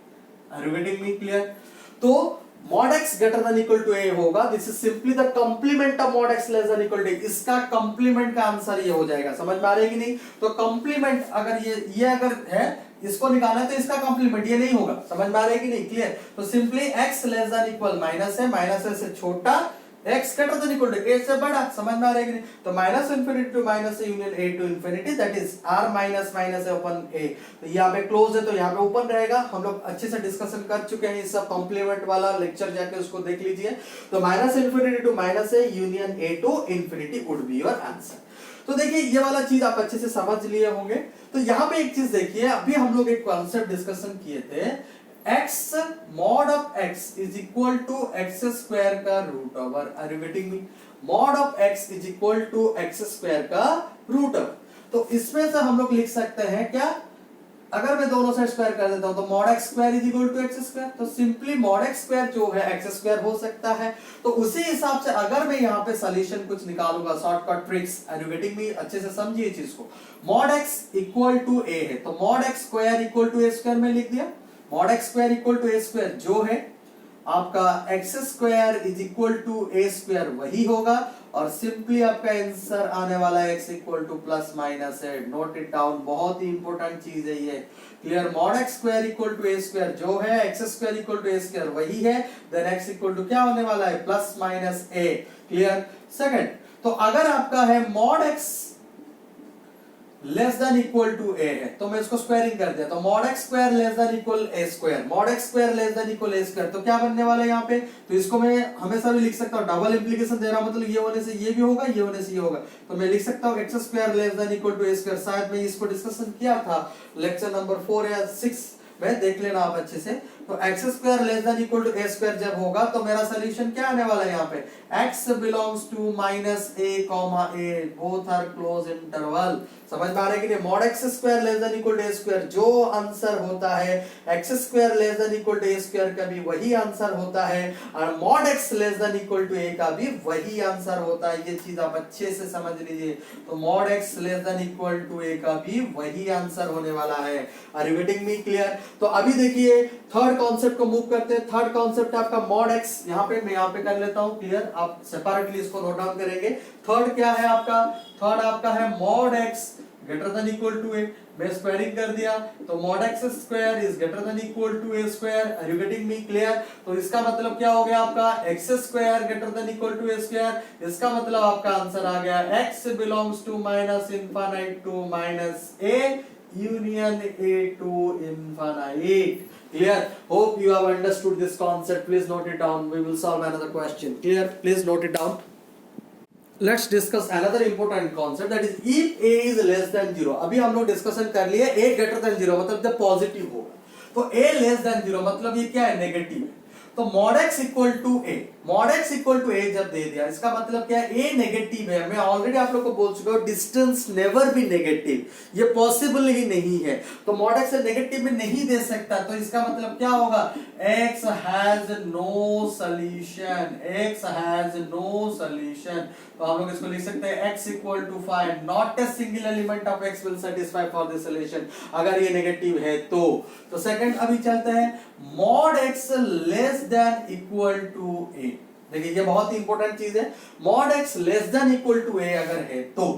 Speaker 1: Are you getting me clear? तो mod x greater than equal to a होगा. This is simply the complement of mod x less than equal to a. इसका complement का answer ये हो जाएगा. समझ में आ रही है कि नहीं? तो कंप्लीमेंट अगर ये अगर है इसको निकालना है तो इसका कंप्लीमेंट ये नहीं होगा. समझ में आ रही है कि नहीं? क्लियर? तो simply x less than equal minus है, माइनस है से छोटा, x greater than equal to a से बड़ा. समझ में आ रहा है कि नहीं? तो minus infinity to minus union a to infinity, that is r minus minus है ओपन a. तो यहाँ पे क्लोज है तो यहाँ पे ओपन रहेगा. हम लोग अच्छे से डिस्कशन कर चुके हैं इस सब कॉम्प्लीमेंट वाला लेक्चर, जाके उसको देख लीजिए. तो minus infinity to minus a union a to infinity would be your answer. तो देखिए ये वाला चीज आप अच्छे से समझ लिए होंगे. तो यहाँ पे एक चीज देखिए, अभी हम लोग एक कॉन्सेप्ट डिस्कशन किए थे, x mod of x is equal to x square का root over. Are you getting me? mod of x is equal to x square का रूट ओवर. तो इसमें से हम लोग लिख सकते हैं क्या, अगर मैं दोनों साइड स्क्वायर कर देता हूं तो mod x square is equal to x square. तो सिंपली mod x square जो है x square हो सकता है. तो उसी हिसाब से अगर मैं यहाँ पे सॉल्यूशन कुछ निकालूंगा, shortcut tricks, are you getting me? अच्छे से समझिए चीज को. mod x equal to a है तो mod x square equal to a square में लिख दिया. mod x square equal to a square जो है आपका x square is equal to a square वही होगा. और सिंपली आपका आंसर आने वाला है x equal to plus minus है. नोट इट डाउन, बहुत ही इंपॉर्टेंट चीज है ये. Clear? mod x square equal to a square जो है x square equal to a square वही है, देन x इक्वल टू क्या होने वाला है? Plus minus a. Clear? Second, तो अगर आपका है mod x less than equal to a है तो मैं इसको स्क्वायरिंग कर दिया, तो mod x square less than equal a square, mod x square less than equal a square. तो क्या बनने वाला है यहाँ पे? तो इसको मैं हमेशा भी लिख सकता हूँ, डबल इंप्लीकेशन दे रहा हूं, मतलब ये होने से ये भी होगा, ये होने से ये होगा. तो मैं लिख सकता हूँ x square less than equal to a square. शायद मैं इसको डिस्कशन किया था लेक्चर नंबर 4 या 6 में, देख लेना आप अच्छे से. तो x square less than equal to a square जब होगा तो मेरा सॉल्यूशन क्या आने वाला है यहाँ पे? x belongs to minus a comma a, both are close interval. समझ में आ रहा है कि नहीं? mod x square less than equal to a square जो आंसर होता है, x square less than equal to a square का भी वही आंसर होता है, और mod x less than equal to a का भी वही आंसर होता है. ये चीज आप अच्छे से समझ लीजिए. तो mod x less than equal to a का भी वही आंसर होने वाला है. Are you getting me? Clear? तो अभी देखिए थर्ड कॉन्सेप्ट को मूव करते हैं. थर्ड कॉन्सेप्ट है आपका mod x. यहाँ पे मैं यहाँ पे कर लेता हूँ. क्लियर? आप सेपरेटली इसको नोट डाउन करेंगे. थर्ड क्या है आपका? थर्ड आपका है mod x greater than equal to a. मैं स्क्वायरिंग कर दिया तो mod x square is greater than equal to a square. Are you getting me? Clear? तो इसका मतलब क्या हो गया आपका? x square greater than equal to a square. इसका मतलब आपका आंसर आ गया x belongs to minus infinite to minus a union a to infinite. Clear? Hope you have understood this concept. Please note it down. We will solve another question. Clear? Please note it down. Let's discuss another important concept, that is if a is less than 0. अभी हम लोग discussion कर लिए a greater than 0 मतलब जब positive होगा, तो a less than 0 मतलब ये क्या है? नेगेटिव है. तो mod x equal to a, mod x equal to a जब दे दिया, इसका मतलब क्या है? a नेगेटिव है. मैं ऑलरेडी आप लोग को बोल चुका हूं डिस्टेंस नेवर बी नेगेटिव, ये पॉसिबल ही नहीं है. तो mod x नेगेटिव में नहीं दे सकता, तो इसका मतलब क्या होगा? x has no solution, x has no solution. तो हम लोग इसको लिख सकते हैं x equal to 5, not a single element of x will satisfy for this solution, अगर ये नेगेटिव है तो. तो सेकंड अभी चलते हैं, mod x less than equal to a. देखिए ये बहुत ही इंपॉर्टेंट चीज है. mod x less than equal to a अगर है तो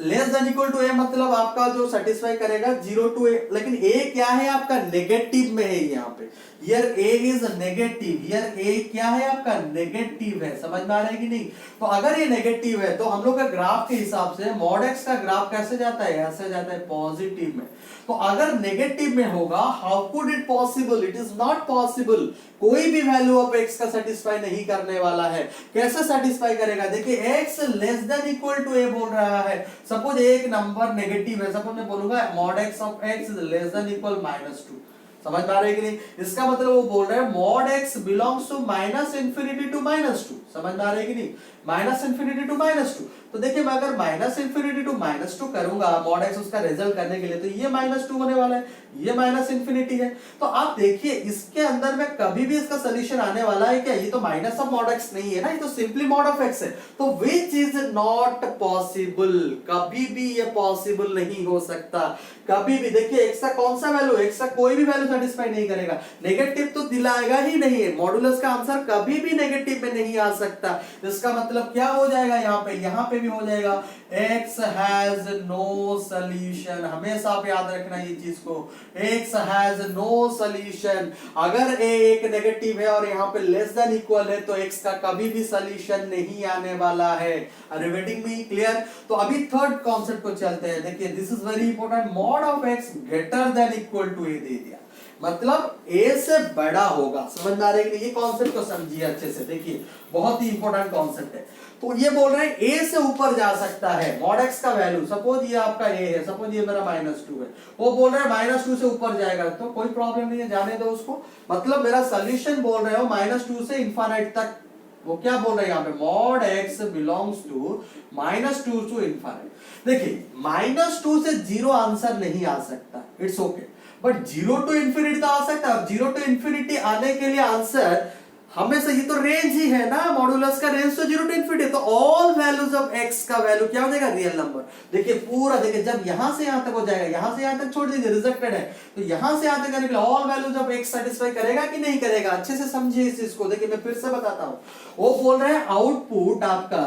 Speaker 1: less than equal to a मतलब आपका जो सेटिस्फाई करेगा 0 टू a, लेकिन a क्या है आपका? नेगेटिव में है यहाँ पे. Here a is negative, here a क्या है आपका? नेगेटिव है. समझ में आ रहा है कि नहीं? तो अगर ये नेगेटिव है तो हम लोग का ग्राफ के हिसाब से mod x का ग्राफ कैसे जाता है? ऐसे जाता है पॉजिटिव में. तो अगर नेगेटिव में होगा, how could it possible? It is not possible. कोई भी वैल्यू ऑफ x का सेटिस्फाई नहीं करने वाला है. कैसे सेटिस्फाई करेगा? देखिए x less than equal to a बोल रहा है? सपोज एक नंबर नेगेटिव है, सपोज मैं बोलूंगा mod x of x is less than equal -2, समझ में आ रहा है कि नहीं? इसका मतलब वो बोल रहे हैं mod x belongs to minus infinity to -2, समझ में आ रहा है कि नहीं? माइनस इंफिनिटी टू -2, तो देखिए मैं अगर माइनस इंफिनिटी टू -2 करूंगा मॉड एक्स उसका रिजल्ट करने के लिए, तो ये -2 होने वाला है, ये माइनस इंफिनिटी है। तो आप देखिए इसके अंदर में कभी भी इसका सोल्यूशन आने वाला है क्या? ये तो माइनस ऑफ मॉड एक्स नहीं है ना, ये तो सिंपली मॉड ऑफ एक्स है, तो विच इज नॉट पॉसिबल, कभी भी ये पॉसिबल नहीं हो सकता, कभी भी। देखिए एक्स का कौन सा वैल्यू, एक्स का कोई भी वैल्यू सेटिस्फाई नहीं करेगा, नेगेटिव तो दिलाएगा ही नहीं है, मॉडुलस का आंसर कभी भी नेगेटिव में नहीं आ सकता। इसका मतलब क्या हो जाएगा यहाँ पे भी हो जाएगा x हैज नो सॉल्यूशन, हमेशा आप याद रखना ये चीज को, x हैज नो सॉल्यूशन। अगर a एक नेगेटिव है और यहाँ पे लेस देन इक्वल है तो x का कभी भी सॉल्यूशन नहीं आने वाला है। Are you getting me? Clear? तो अभी थर्ड कॉन्सेप्ट को चलते हैं। देखिए this is very important, mod of x greater than equal to a दे दिया, मतलब a से बड़ा होगा, समझ में आ रहा है कि ये कॉन्सेप्ट को समझिए अच्छे से। देखिए बहुत ही इंपॉर्टेंट कॉन्सेप्ट है। तो ये बोल रहे हैं a से ऊपर जा सकता है मॉड x का वैल्यू, सपोज ये आपका a है, सपोज ये मेरा -2 है, वो बोल रहे हैं -2 से ऊपर जाएगा, तो कोई प्रॉब्लम नहीं है, जाने दो उसको। मतलब मेरा सोल्यूशन बोल रहे हो -2 से इंफिनिट तक, वो क्या बोल रहे हैं यहाँ पे, mod x belongs to -2 to infinite. देखिए -2 से 0 आंसर नहीं आ सकता, it's okay, but 0 to infinity तो आ सकता है। 0 टू इंफिनिटी आने के लिए आंसर हमेशा, ये तो रेंज ही है ना, मॉडुलस का रेंज तो 0 टू इंफिनिटी, तो ऑल वैल्यूज ऑफ x का वैल्यू क्या हो जाएगा, रियल नंबर। देखिए पूरा, देखिए जब यहां से यहां तक हो जाएगा, यहां से यहां तक छोड़ दीजिए, रिजेक्टेड है, तो यहां से यहां तक जाने के लिए all values of x satisfy करेगा कि नहीं करेगा? अच्छे से समझिए इस चीज को। देखिए मैं फिर से बताता हूं, वो बोल रहे हैं आउटपुट आपका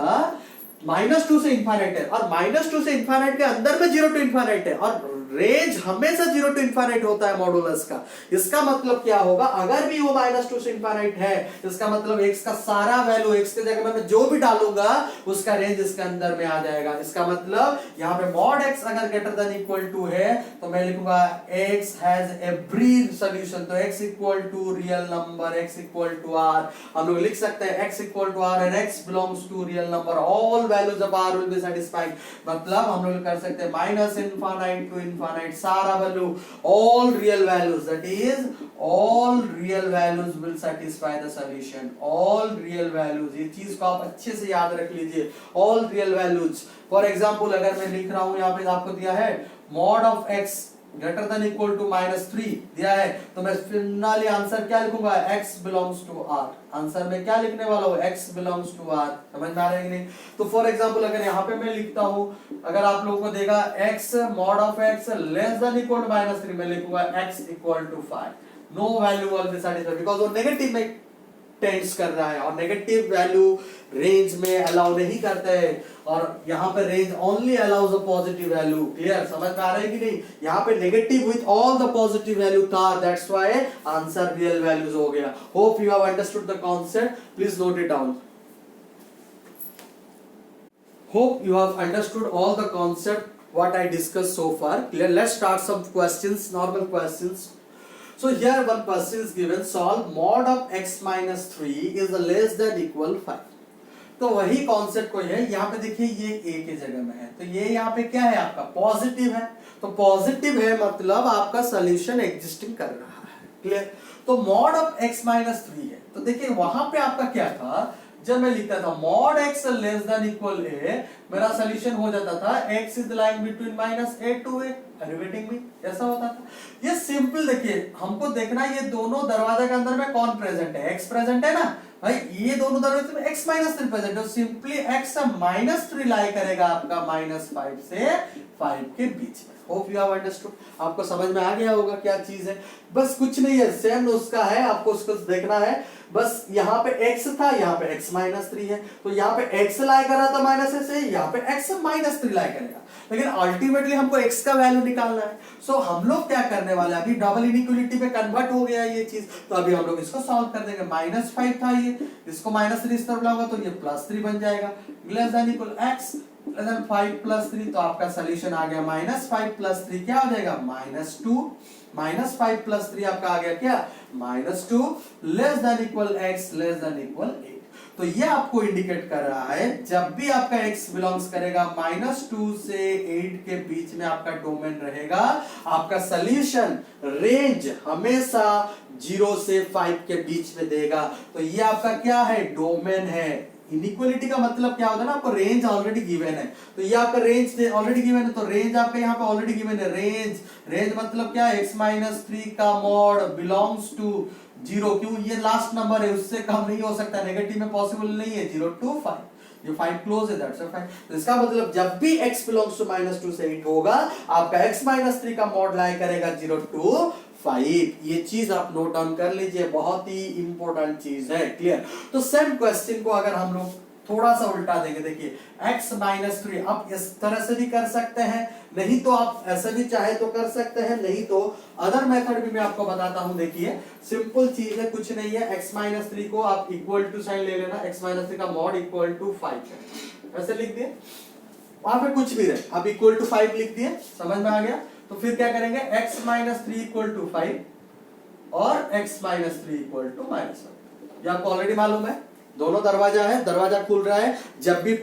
Speaker 1: -2 से इंफिनिट है, और -2 से इंफिनिट के अंदर में 0 टू इंफिनिट है, और रेंज हमेशा 0 टू इंफिनिट होता है मॉडुलस का। इसका मतलब क्या होगा, अगर भी वो -2 से इंफिनिट है, इसका मतलब x का सारा वैल्यू, x के जगह मैं जो भी डालूंगा उसका रेंज इसके अंदर में आ जाएगा। इसका मतलब यहाँ पे मॉड x अगर ग्रेटर देन इक्वल टू है तो मैं लिखूंगा x हैज एवरी सॉल्यूशन, तो x equal to real number, x equal to r, हम लोग लिख सकते हैं x equal to r and x belongs to real number, all values of r will be satisfied. मतलब हम लोग कर सकते हैं माइनस इनफाइनाइट टू इनफाइनाइट, सारा value, all real values, that is all real values will satisfy the solution, all real values, ये चीज को आप अच्छे से याद रख लीजिए, all real values. For example अगर मैं लिख रहा हूं, यहाँ पे आपको दिया है mod of x greater than equal to -3 दिया है, तो मैं फाइनली आंसर क्या लिखूंगा, x belongs to r। Answer में क्या लिखने वाला हूं, x बिलोंग्स टू r, समझ में आ रहा है कि नहीं? तो फॉर एग्जांपल अगर यहाँ पे मैं लिखता हूं, अगर आप लोगों को देगा x mod of x less than equal to -3, मैं लिखूंगा x equal to 5, no value will be satisfied, because वो नेगेटिव में टेंड्स कर रहा है, और नेगेटिव वैल्यू रेंज में अलाउ नहीं करते हैं, और यहाँ पे range only allows a positive value. Clear? समझ में आ रहा है कि नहीं? यहाँ पे negative with all the positive value था, that's why answer real values हो गया। Hope you have understood the concept, please note it down. Hope you have understood all the concept what I discussed so far. Clear? Let's start some questions, normal questions. So here one question is given, solve mod of x minus 3 is less than equal 5. तो वही concept को है, यहाँ पे देखिए ये a के जगह में है, तो ये यहाँ पे क्या है आपका पॉजिटिव है, तो पॉजिटिव है मतलब आपका सोल्यूशन एग्जिस्टिंग कर रहा है। क्लियर? तो मॉड ऑफ x माइनस 3 है, तो देखिए वहां पे आपका क्या था, जब मैं लिखता था mod x less than equal a, मेरा सोल्यूशन हो जाता था x is lying between -a to a, elevating भी ऐसा होता था। ये सिंपल, देखिए हमको देखना ये दोनों दरवाजे के अंदर में कौन प्रेजेंट है, x प्रेजेंट है ना भाई, ये दोनों दरवाजे में x -3 प्रेजेंट है, सिंपली x -3 लाई करेगा आपका -5 से 5 के बीच में। होप यू हैव अंडरस्टूड, आपको समझ में आ गया होगा क्या चीज है, बस कुछ नहीं है, सेम उसका है, आपको उसको देखना है, बस यहाँ पे x था, यहाँ पे x -3 है, तो यहाँ पे x लाई कर रहा था माइनस से, यहाँ पे x -3 लाई करेगा, लेकिन अल्टीमेटली हमको x का वैल्यू निकालना है। सो हम लोग क्या करने वाले हैं, अभी डबल इनइक्वालिटी पे कन्वर्ट हो गया ये चीज, तो अभी हम लोग इसको सॉल्व कर देंगे। -5 था ये, इसको -3 इस तरफ लाऊंगा तो ये +3 बन जाएगा, less than equal x less then 5 + 3, तो आपका सॉल्यूशन आ गया -5 + 3 क्या हो जाएगा, -2, -5 + 3 आपका आ गया क्या, -2, less than equal x less than equal 8। तो ये आपको इंडिकेट कर रहा है जब भी आपका x बिलोंग्स करेगा -2 से 8 के बीच में आपका डोमेन रहेगा, आपका सोल्यूशन रेंज हमेशा 0 से 5 के बीच में देगा। तो ये आपका क्या है, डोमेन है। इनइक्वालिटी का मतलब क्या होता है ना, आपको रेंज ऑलरेडी गिवन है, तो ये आपका रेंज ऑलरेडी गिवन है, तो रेंज आपका यहाँ पे ऑलरेडी गिवन है। रेंज मतलब क्या है, x-3 का मॉड बिलोंग्स टू 0, क्यों, ये लास्ट नंबर है, उससे कम नहीं हो सकता, नेगेटिव में पॉसिबल नहीं है, 0 to 5, ये 5 क्लोज है, दैट्स 5। तो इसका मतलब जब भी x बिलोंग्स टू -2 से 8 होगा, आपका x-3 का मॉड लाई करेगा 0 to 5। ये चीज आप नोट डाउन कर लीजिए, बहुत ही इंपॉर्टेंट चीज है, क्लियर। तो सेम क्वेश्चन को अगर हम लोग थोड़ा सा उल्टा देंगे, देखिए x-3 आप इस तरह से भी कर सकते हैं, नहीं तो आप ऐसा भी चाहे तो कर सकते हैं, नहीं तो अदर मेथड भी मैं आपको बताता हूं। देखिए सिंपल चीज है, कुछ नहीं है, x-3 को आप इक्वल टू साइन ले लेना, x-3 का मॉड इक्वल टू 5 है, ऐसे लिख दिए, वहां पे कुछ भी रहे, आप इक्वल टू 5 लिख दिए, समझ में आ गया। तो फिर क्या करेंगे, x-3 इक्वल टू 5 और x-3 इक्वल टू -1, ये आपको ऑलरेडी मालूम है, दोनों दरवाजा है, दरवाजा खुल रहा है, जब भी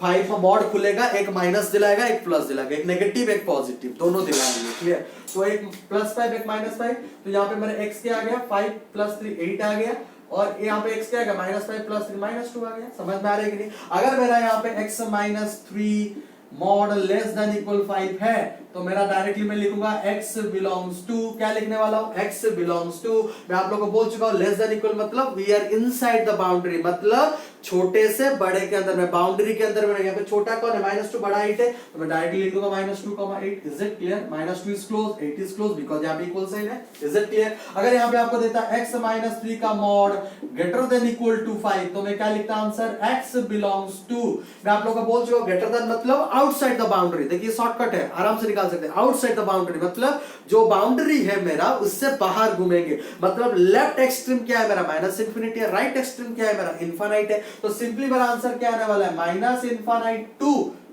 Speaker 1: 5 मॉड खुलेगा, एक माइनस दिलाएगा, एक प्लस दिलाएगा, एक नेगेटिव एक पॉजिटिव, दोनों दिलाएंगे, क्लियर। तो एक +5 एक -5, तो यहाँ पे मेरा x क्या आ गया, 5 + 3 8 आ गया, और यहाँ पे x क्या आ गया, -5 + 3 -2 आ गया, समझ में आ रहा है कि नहीं। अगर मेरा यहाँ पे x-3 mod less than equal 5 है, तो मेरा डायरेक्टली मैं लिखूंगा x बिलोंग्स टू, क्या लिखने वाला हूं, x बिलोंग्स टू, मैं आप लोगों को बोल चुका हूं, लेस देन इक्वल मतलब we are inside the boundary, मतलब छोटे से बड़े के अंदर में, बाउंड्री के अंदर में, यहाँ पे छोटा कौन है, -2, बड़ा 8 है, तो मैं डायरेक्टली लिख दूंगा -2,8। Is it clear, -2 is close, 8 is close, because यहाँ पे इक्वल साइन है। Is it clear. अगर यहाँ पे आपको देता x-3 का mod greater than equal to 5, तो मैं क्या लिखता आंसर, x बिलोंग्स टू, मैं आप लोगों को बोल चुका हूं, ग्रेटर देन मतलब आउटसाइड द बाउंड्री। देखिए शॉर्टकट है, आराम से निकाल सकते हैं, आउटसाइड द बाउंड्री मतलब जो बाउंड्री है मेरा उससे बाहर घूमेंगे, मतलब लेफ्ट एक्सट्रीम क्या है मेरा, -∞ है, राइट एक्सट्रीम क्या है मेरा, इनफाइनाइट है। तो सिंपली मेरा आंसर क्या आने वाला है, -∞ to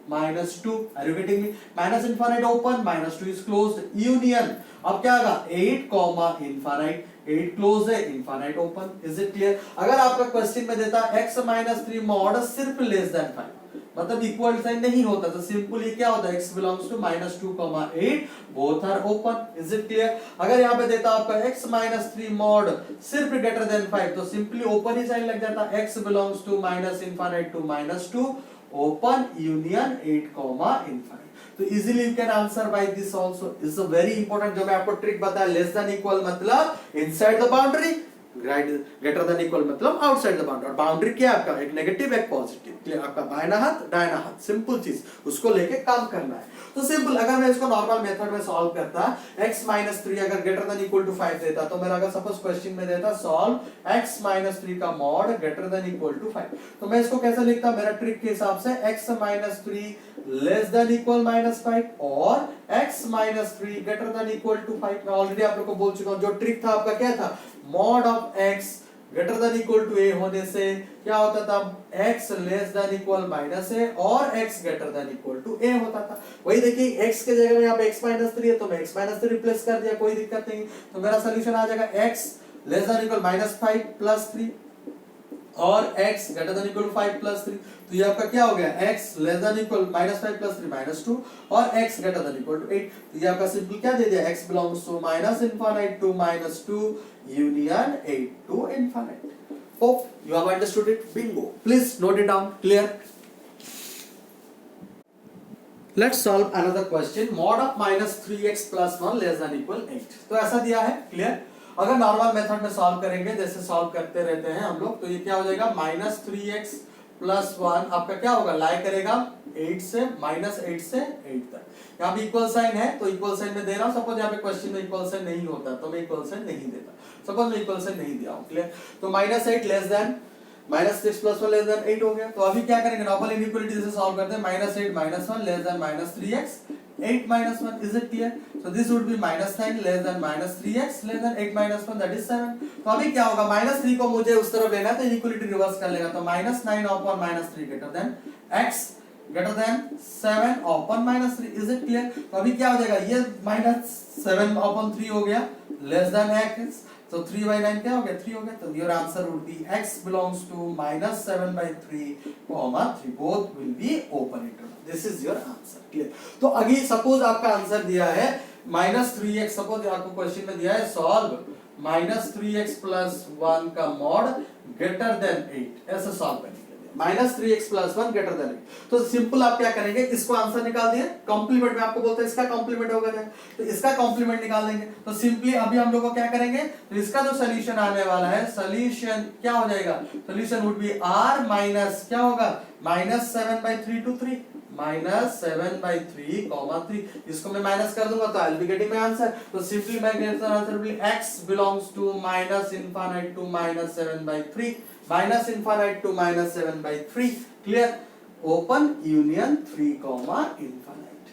Speaker 1: -2। Are you getting me, -∞ open, -2 is closed, union, अब क्या होगा, 8, ∞, 8 क्लोज है, infinite open. Is it clear. अगर आपका क्वेश्चन में देता x-3 मॉड सिर्फ लेस देन 5, मतलब इक्वल साइन नहीं होता, तो सिंपल ये क्या होता है, x belongs to -2,8 both are open. Is it clear. अगर यहाँ पे देता आपका x-3 मॉड सिर्फ ग्रेटर देन 5, तो सिंपली ओपन ही साइन लग जाता, x belongs to -∞ to -2 open union 8, तो easily you can answer by this also. Is a very important, जो मैं आपको ट्रिक बताया, लेस देन इक्वल मतलब inside the boundary, greater than equal मतलब आउटसाइड द बाउंड्री, और बाउंड्री क्या है आपका, एक नेगेटिव एक पॉजिटिव, क्लियर। आपका बायां हाथ दाहिना हाथ, सिंपल चीज, उसको लेके काम करना है। तो सिंपल, अगर मैं इसको नॉर्मल मेथड में सॉल्व करता, x-3 अगर ग्रेटर देन इक्वल टू 5 देता, तो मेरा अगर सपोज क्वेश्चन में देता सॉल्व x-3 का mod greater than equal to 5, तो मैं इसको कैसे लिखता, मेरा ट्रिक के हिसाब से x-3 लेस देन इक्वल -5 और x-3 greater than equal to 5। मैं ऑलरेडी आप लोग को बोल चुका हूं, जो ट्रिक था आपका क्या था, mod of x greater than equal to a होने से क्या होता था, x less than equal -a और x greater than equal to a होता था। वही देखिए x के जगह में यहाँ पे x-3 है, तो मैं x-3 रिप्लेस कर दिया, कोई दिक्कत नहीं, तो मेरा सोल्यूशन आ जाएगा x लेस देन इक्वल -5 + 3 और x greater than equal to 5 + 3, तो ये आपका क्या हो गया, x लेस देन इक्वल -5 + 3 -2 और x greater than equal to 8, तो ये आपका सिंपल क्या दे दिया, x belongs to -∞ to -2 union 8 to infinite. Hope you have understood it. Bingo. Please note it down. Clear? Let's solve another question. Mod of -3x + 1 less than equal 8. तो ऐसा दिया है, क्लियर। अगर नॉर्मल मेथड में solve करेंगे, जैसे solve करते रहते हैं हम लोग, तो ये क्या हो जाएगा, -3x + 1 आपका क्या होगा, लाई करेगा 8 से -8 तक। यहाँ पे इक्वल साइन है, तो इक्वल साइन में दे रहा हूं, सपोज यहाँ पे क्वेश्चन में इक्वल साइन नहीं होता, तो मैं इक्वल साइन नहीं देता, सपोज मैं इक्वल साइन नहीं दिया हूं, क्लियर। तो -8 लेस देन -6 + 1 लेस देन 8 हो गया। तो अभी क्या करेंगे, नॉर्मल इनइक्वालिटी से सॉल्व करते हैं, -8 -1 less than -3x 8 - 1, is it clear. So this would B -9 less than -3x less than 8 - 1, that is 7। तो अभी क्या होगा, -3 को मुझे उस तरफ लेना है, तो इनइक्वालिटी रिवर्स कर लेगा, तो -9/-3 greater than x greater then 7/-3, is it clear. तो अभी क्या हो जाएगा, ये -7/3 हो गया लेस देन x तो 3/9 क्या हो गया, 3 हो गया। तो your answer would be x belongs to -7/3, 3 both will be open interval. This is your answer, clear. तो अभी सपोज आपका आंसर दिया है -3x, सपोज आपको क्वेश्चन में दिया है सॉल्व -3x + 1 का मॉड ग्रेटर देन 8, ऐसे सॉल्व करने के लिए -3x + 1 ग्रेटर देन 8। तो सिंपल आप क्या करेंगे, इसको आंसर निकाल दिए, कॉम्प्लीमेंट में आपको बोलते हैं इसका कॉम्प्लीमेंट होगा क्या, तो इसका कॉम्प्लीमेंट निकाल देंगे। तो सिंपली अभी हम लोग को क्या करेंगे, तो इसका जो सॉल्यूशन आने वाला है, सॉल्यूशन क्या हो जाएगा, solution would B r minus क्या होगा, -7/3 to 3, -7/3, 3। इसको मैं माइनस कर दूंगा तो I will be getting my answer. तो simply my answer will be x belongs to -∞ to -7/3, -∞ to -7/3, clear. Open union 3, ∞।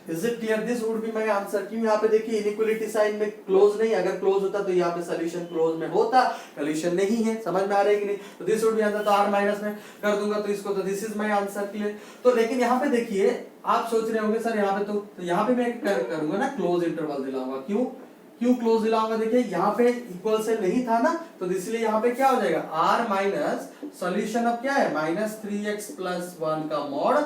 Speaker 1: Is it clear? This would be my answer. क्यों यहाँ पे देखिए इनइक्वालिटी साइन में क्लोज नहीं, अगर क्लोज होता तो यहाँ पे सॉल्यूशन क्लोज में होता, सॉल्यूशन नहीं है, समझ में आ रहा है कि नहीं। तो दिस वुड बी आंसर, तो r माइनस में कर दूंगा तो इसको, तो this is my answer, clear. तो लेकिन यहाँ पे देखिए आप सोच रहे होंगे सर यहाँ पे तो यहाँ पे मैं करूंगा ना क्लोज इंटरवल दिलाऊंगा, क्यों क्लोज दिलाऊंगा, देखिए यहाँ पे इक्वल से नहीं था ना, तो इसलिए यहाँ पे क्या हो जाएगा, r माइनस सॉल्यूशन अब क्या है -3x + 1 का मॉड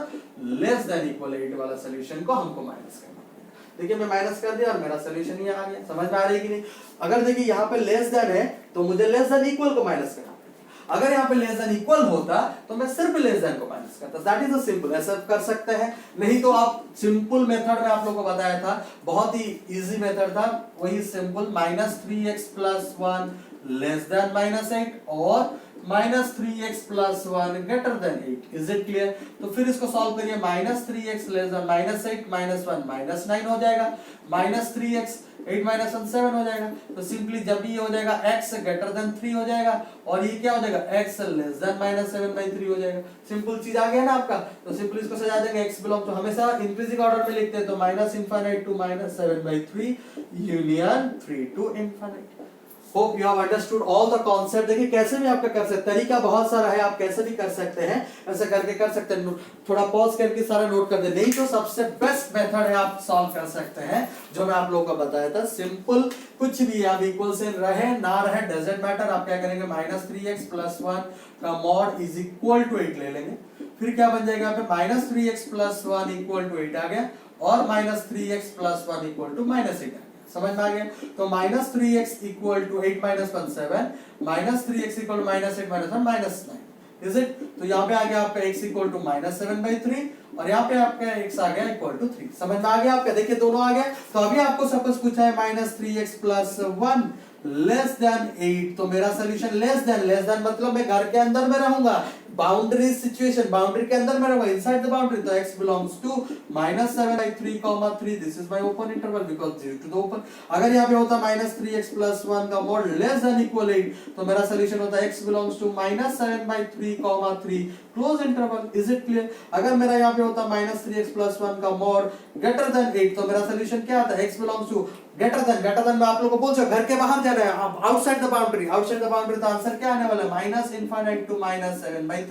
Speaker 1: लेस देन इक्वल 8 वाला सॉल्यूशन को हमको माइनस करना पड़ेगा। देखिए मैं माइनस कर दिया और मेरा सॉल्यूशन ये आ गया, समझ में आ रही है कि नहीं। अगर देखिए यहाँ पे लेस देन है तो मुझे लेस देन इक्वल को माइनस करना, अगर यहाँ पे लेस देन इक्वल होता तो मैं सिर्फ लेस देन को माइनस करता। दैट इज अ सिंपल, ऐसा कर सकते हैं। नहीं तो आप सिंपल मेथड में आप लोगों को बताया था, बहुत ही इजी मेथड था, वही सिंपल -3x + 1 लेस देन -8 और -3x + 1 greater than 8। Is it clear? तो फिर इसको सॉल्व करिए, -3x लेस देन -8 -1 -9 हो जाएगा, -3x 8 - 1 7 हो जाएगा। तो सिंपली जब भी ये हो जाएगा x ग्रेटर देन 3 हो जाएगा और ये क्या हो जाएगा x लेस देन -7/3 हो जाएगा। सिंपल चीज आ गया ना आपका। तो सिंपली इसको सजा देंगे, x बिलोंग तो हमेशा इंक्रीजिंग ऑर्डर में लिखते हैं, तो -∞ to -7/3 union 3 to ∞। Hope you have understood all the concept. देखिए कैसे भी आपका कर सकते हैं, तरीका बहुत सारा है, आप कैसे भी कर सकते हैं, ऐसे करके कर सकते हैं। थोड़ा पॉज करके सारा नोट कर दे, नहीं तो सबसे बेस्ट मेथड है आप सॉल्व कर सकते हैं, जो मैं आप लोगों को बताया था। सिंपल, कुछ भी आप इक्वल से रहे ना रहे डजंट मैटर। आप क्या करेंगे, -3x + 1 का मॉड इज इक्वल टू 8 ले लेंगे। फिर क्या बन जाएगा यहाँ पे -3x + 1 इक्वल टू 8 आ गया और -3x + 1 इक्वल टू -8 समझ में आ गया। तो -3x equal to 8 - 1 7, -3x equal to -8 - 1 -9। Is it? तो यहाँ पे आ गया आपका x इक्वल टू -7/3 और यहाँ पे आपका x आ गया इक्वल टू 3। समझ में आ गया आपका? देखिए दोनों आ गया। तो अभी आपको सपोज पूछा है -3x + 1 लेस देन 8, तो मेरा सोल्यूशन लेस देन मतलब मैं घर के अंदर में रहूंगा, बाउंड्री सिचुएशन, बाउंड्री के अंदर में रहूंगा, इनसाइड द बाउंड्री। तो x belongs to -7/3, 3। This is my open interval because due to the open. अगर यहाँ पे होता -3x + 1 का मॉड लेस देन इक्वल 8, तो मेरा सोल्यूशन होता x belongs to -7/3, 3 close interval. Is it clear? अगर मेरा यहाँ पे होता -3x + 1 का मॉड ग्रेटर देन 8, तो मेरा सोल्यूशन क्या आता है, x belongs to greater than में आप लोगों को बोल सकते घर के बाहर जा रहे हैं आप, आउटसाइड द बाउंड्री, तो आंसर क्या आने वाला है, -∞ to -7/3।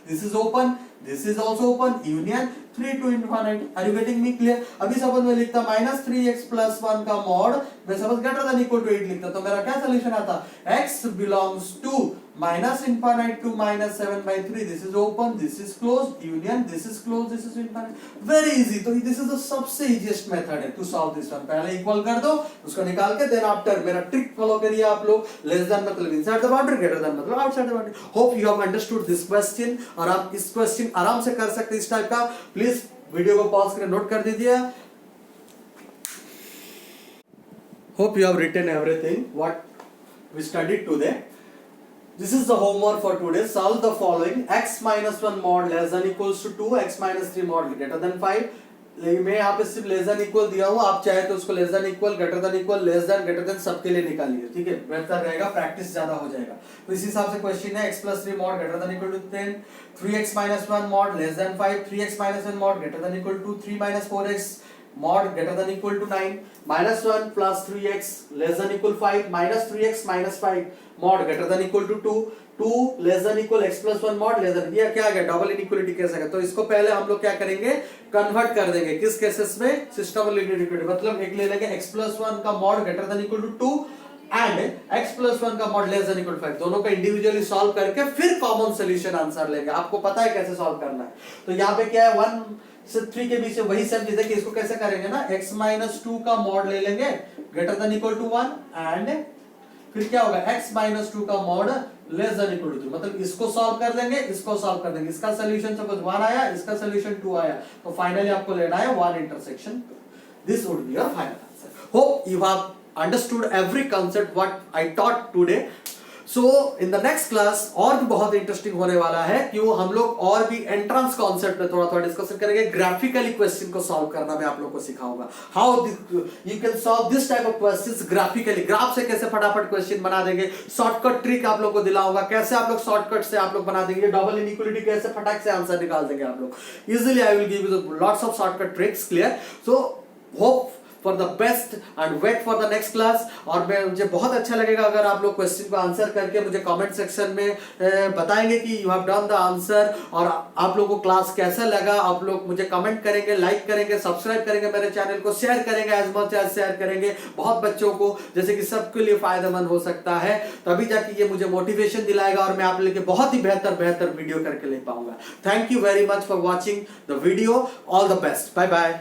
Speaker 1: This is open, this is also open, union 3 to ∞। Are you getting me clear? अभी सपोज मैं लिखता -3x + 1 का मॉड, मैं suppose greater than equal to 8 लिखता, तो मेरा क्या सॉल्यूशन आता, x belongs to -∞ to -7/3। This is open, this is close, union this is close, this is ∞। Very easy. तो दिस इज द सबसे इजीएस्ट मेथड है टू सॉल्व दिस वन। पहले equal कर दो, उसको निकाल के देन आफ्टर मेरा ट्रिक फॉलो करिए आप लोग। लेस देन मतलब inside the boundary, greater than मतलब outside the boundary. Hope you have understood this question, और आप इस क्वेश्चन आराम से कर सकते हैं इस टाइप का। प्लीज वीडियो को पॉज करके नोट कर दीजिए। Hope you have written everything what we studied today. This is the homework for today. Solve the following: x - 1 mod less than equals to 2, x - 3 mod greater than 5। लेकिन मैं यहाँ पे सिर्फ less than equal दिया हूँ, आप चाहे तो उसको less than equal, greater than equal, less than, greater than सबके लिए निकालिए, ठीक है, बेहतर रहेगा, प्रैक्टिस ज्यादा हो जाएगा। तो इस हिसाब से क्वेश्चन है x + 3 mod greater than equal to 10, 3x - 1 mod less than 5, 3x - 1 mod greater than equal to 3 - 4x mod greater than equal to 9, -1 plus 3x less than equal 5, -3x - 5 mod greater than equal to 2, 2 less than equal x plus 1 mod less than, ये क्या आ गया, double inequality case है। तो इसको पहले हम लोग क्या करेंगे, कन्वर्ट कर देंगे किस केसेस में, सिस्टम इनइक्वालिटी, मतलब एक ले लेंगे x plus 1 का mod greater than equal to 2 and x plus 1 का mod less than equal to 5, दोनों को इंडिविजुअली सॉल्व करके फिर कॉमन सोल्यूशन आंसर लेंगे। आपको पता है कैसे सॉल्व करना है। तो यहाँ पे क्या है 1 से 3 के बीच से वही सेम चीज है कि इसको कैसे करेंगे ना, x माइनस 2 का मॉड ले लेंगे greater than equal to 1 and फिर क्या होगा x माइनस 2 का mod less than equal to 3, मतलब इसको सॉल्व कर देंगे, इसको सॉल्व कर देंगे, इसका सोल्यूशन सपोज 1 आया, इसका सोल्यूशन 2 आया, तो फाइनली आपको लेना है 1 intersection 2। This would be your final answer. Hope you have understood every concept what I taught today. So in the next class और भी बहुत इंटरेस्टिंग होने वाला है, क्यों हम लोग और भी एंट्रेंस कॉन्सेप्ट में थोड़ा थोड़ा डिस्कशन करेंगे। ग्राफिकली क्वेश्चन को सॉल्व करना मैं आप लोग को सिखाऊंगा, how you can solve this type of questions graphically, graph से कैसे फटाफट क्वेश्चन बना देंगे। शॉर्टकट ट्रिक आप लोग को दिलाऊंगा, कैसे आप लोग शॉर्टकट से आप लोग बना देंगे, डबल इनइक्वालिटी कैसे फटाक से आंसर निकाल देंगे आप लोग easily. I will give you lots of shortcut tricks, clear. So hope for the best and wait for the next class. और मुझे बहुत अच्छा लगेगा अगर आप लोग क्वेश्चन को आंसर करके मुझे कमेंट सेक्शन में बताएंगे कि you have done the answer, और आप लोगों को क्लास कैसा लगा। आप लोग मुझे कमेंट करेंगे, लाइक करेंगे, सब्सक्राइब करेंगे मेरे चैनल को, शेयर करेंगे, एज मच एज शेयर करेंगे बहुत बच्चों को, जैसे कि सबके लिए फायदेमंद हो सकता है। तभी जाके ये मुझे मोटिवेशन दिलाएगा और मैं आप लोग के बहुत ही बेहतर वीडियो करके ले पाऊंगा। Thank you very much for watching the video. All the best, bye bye.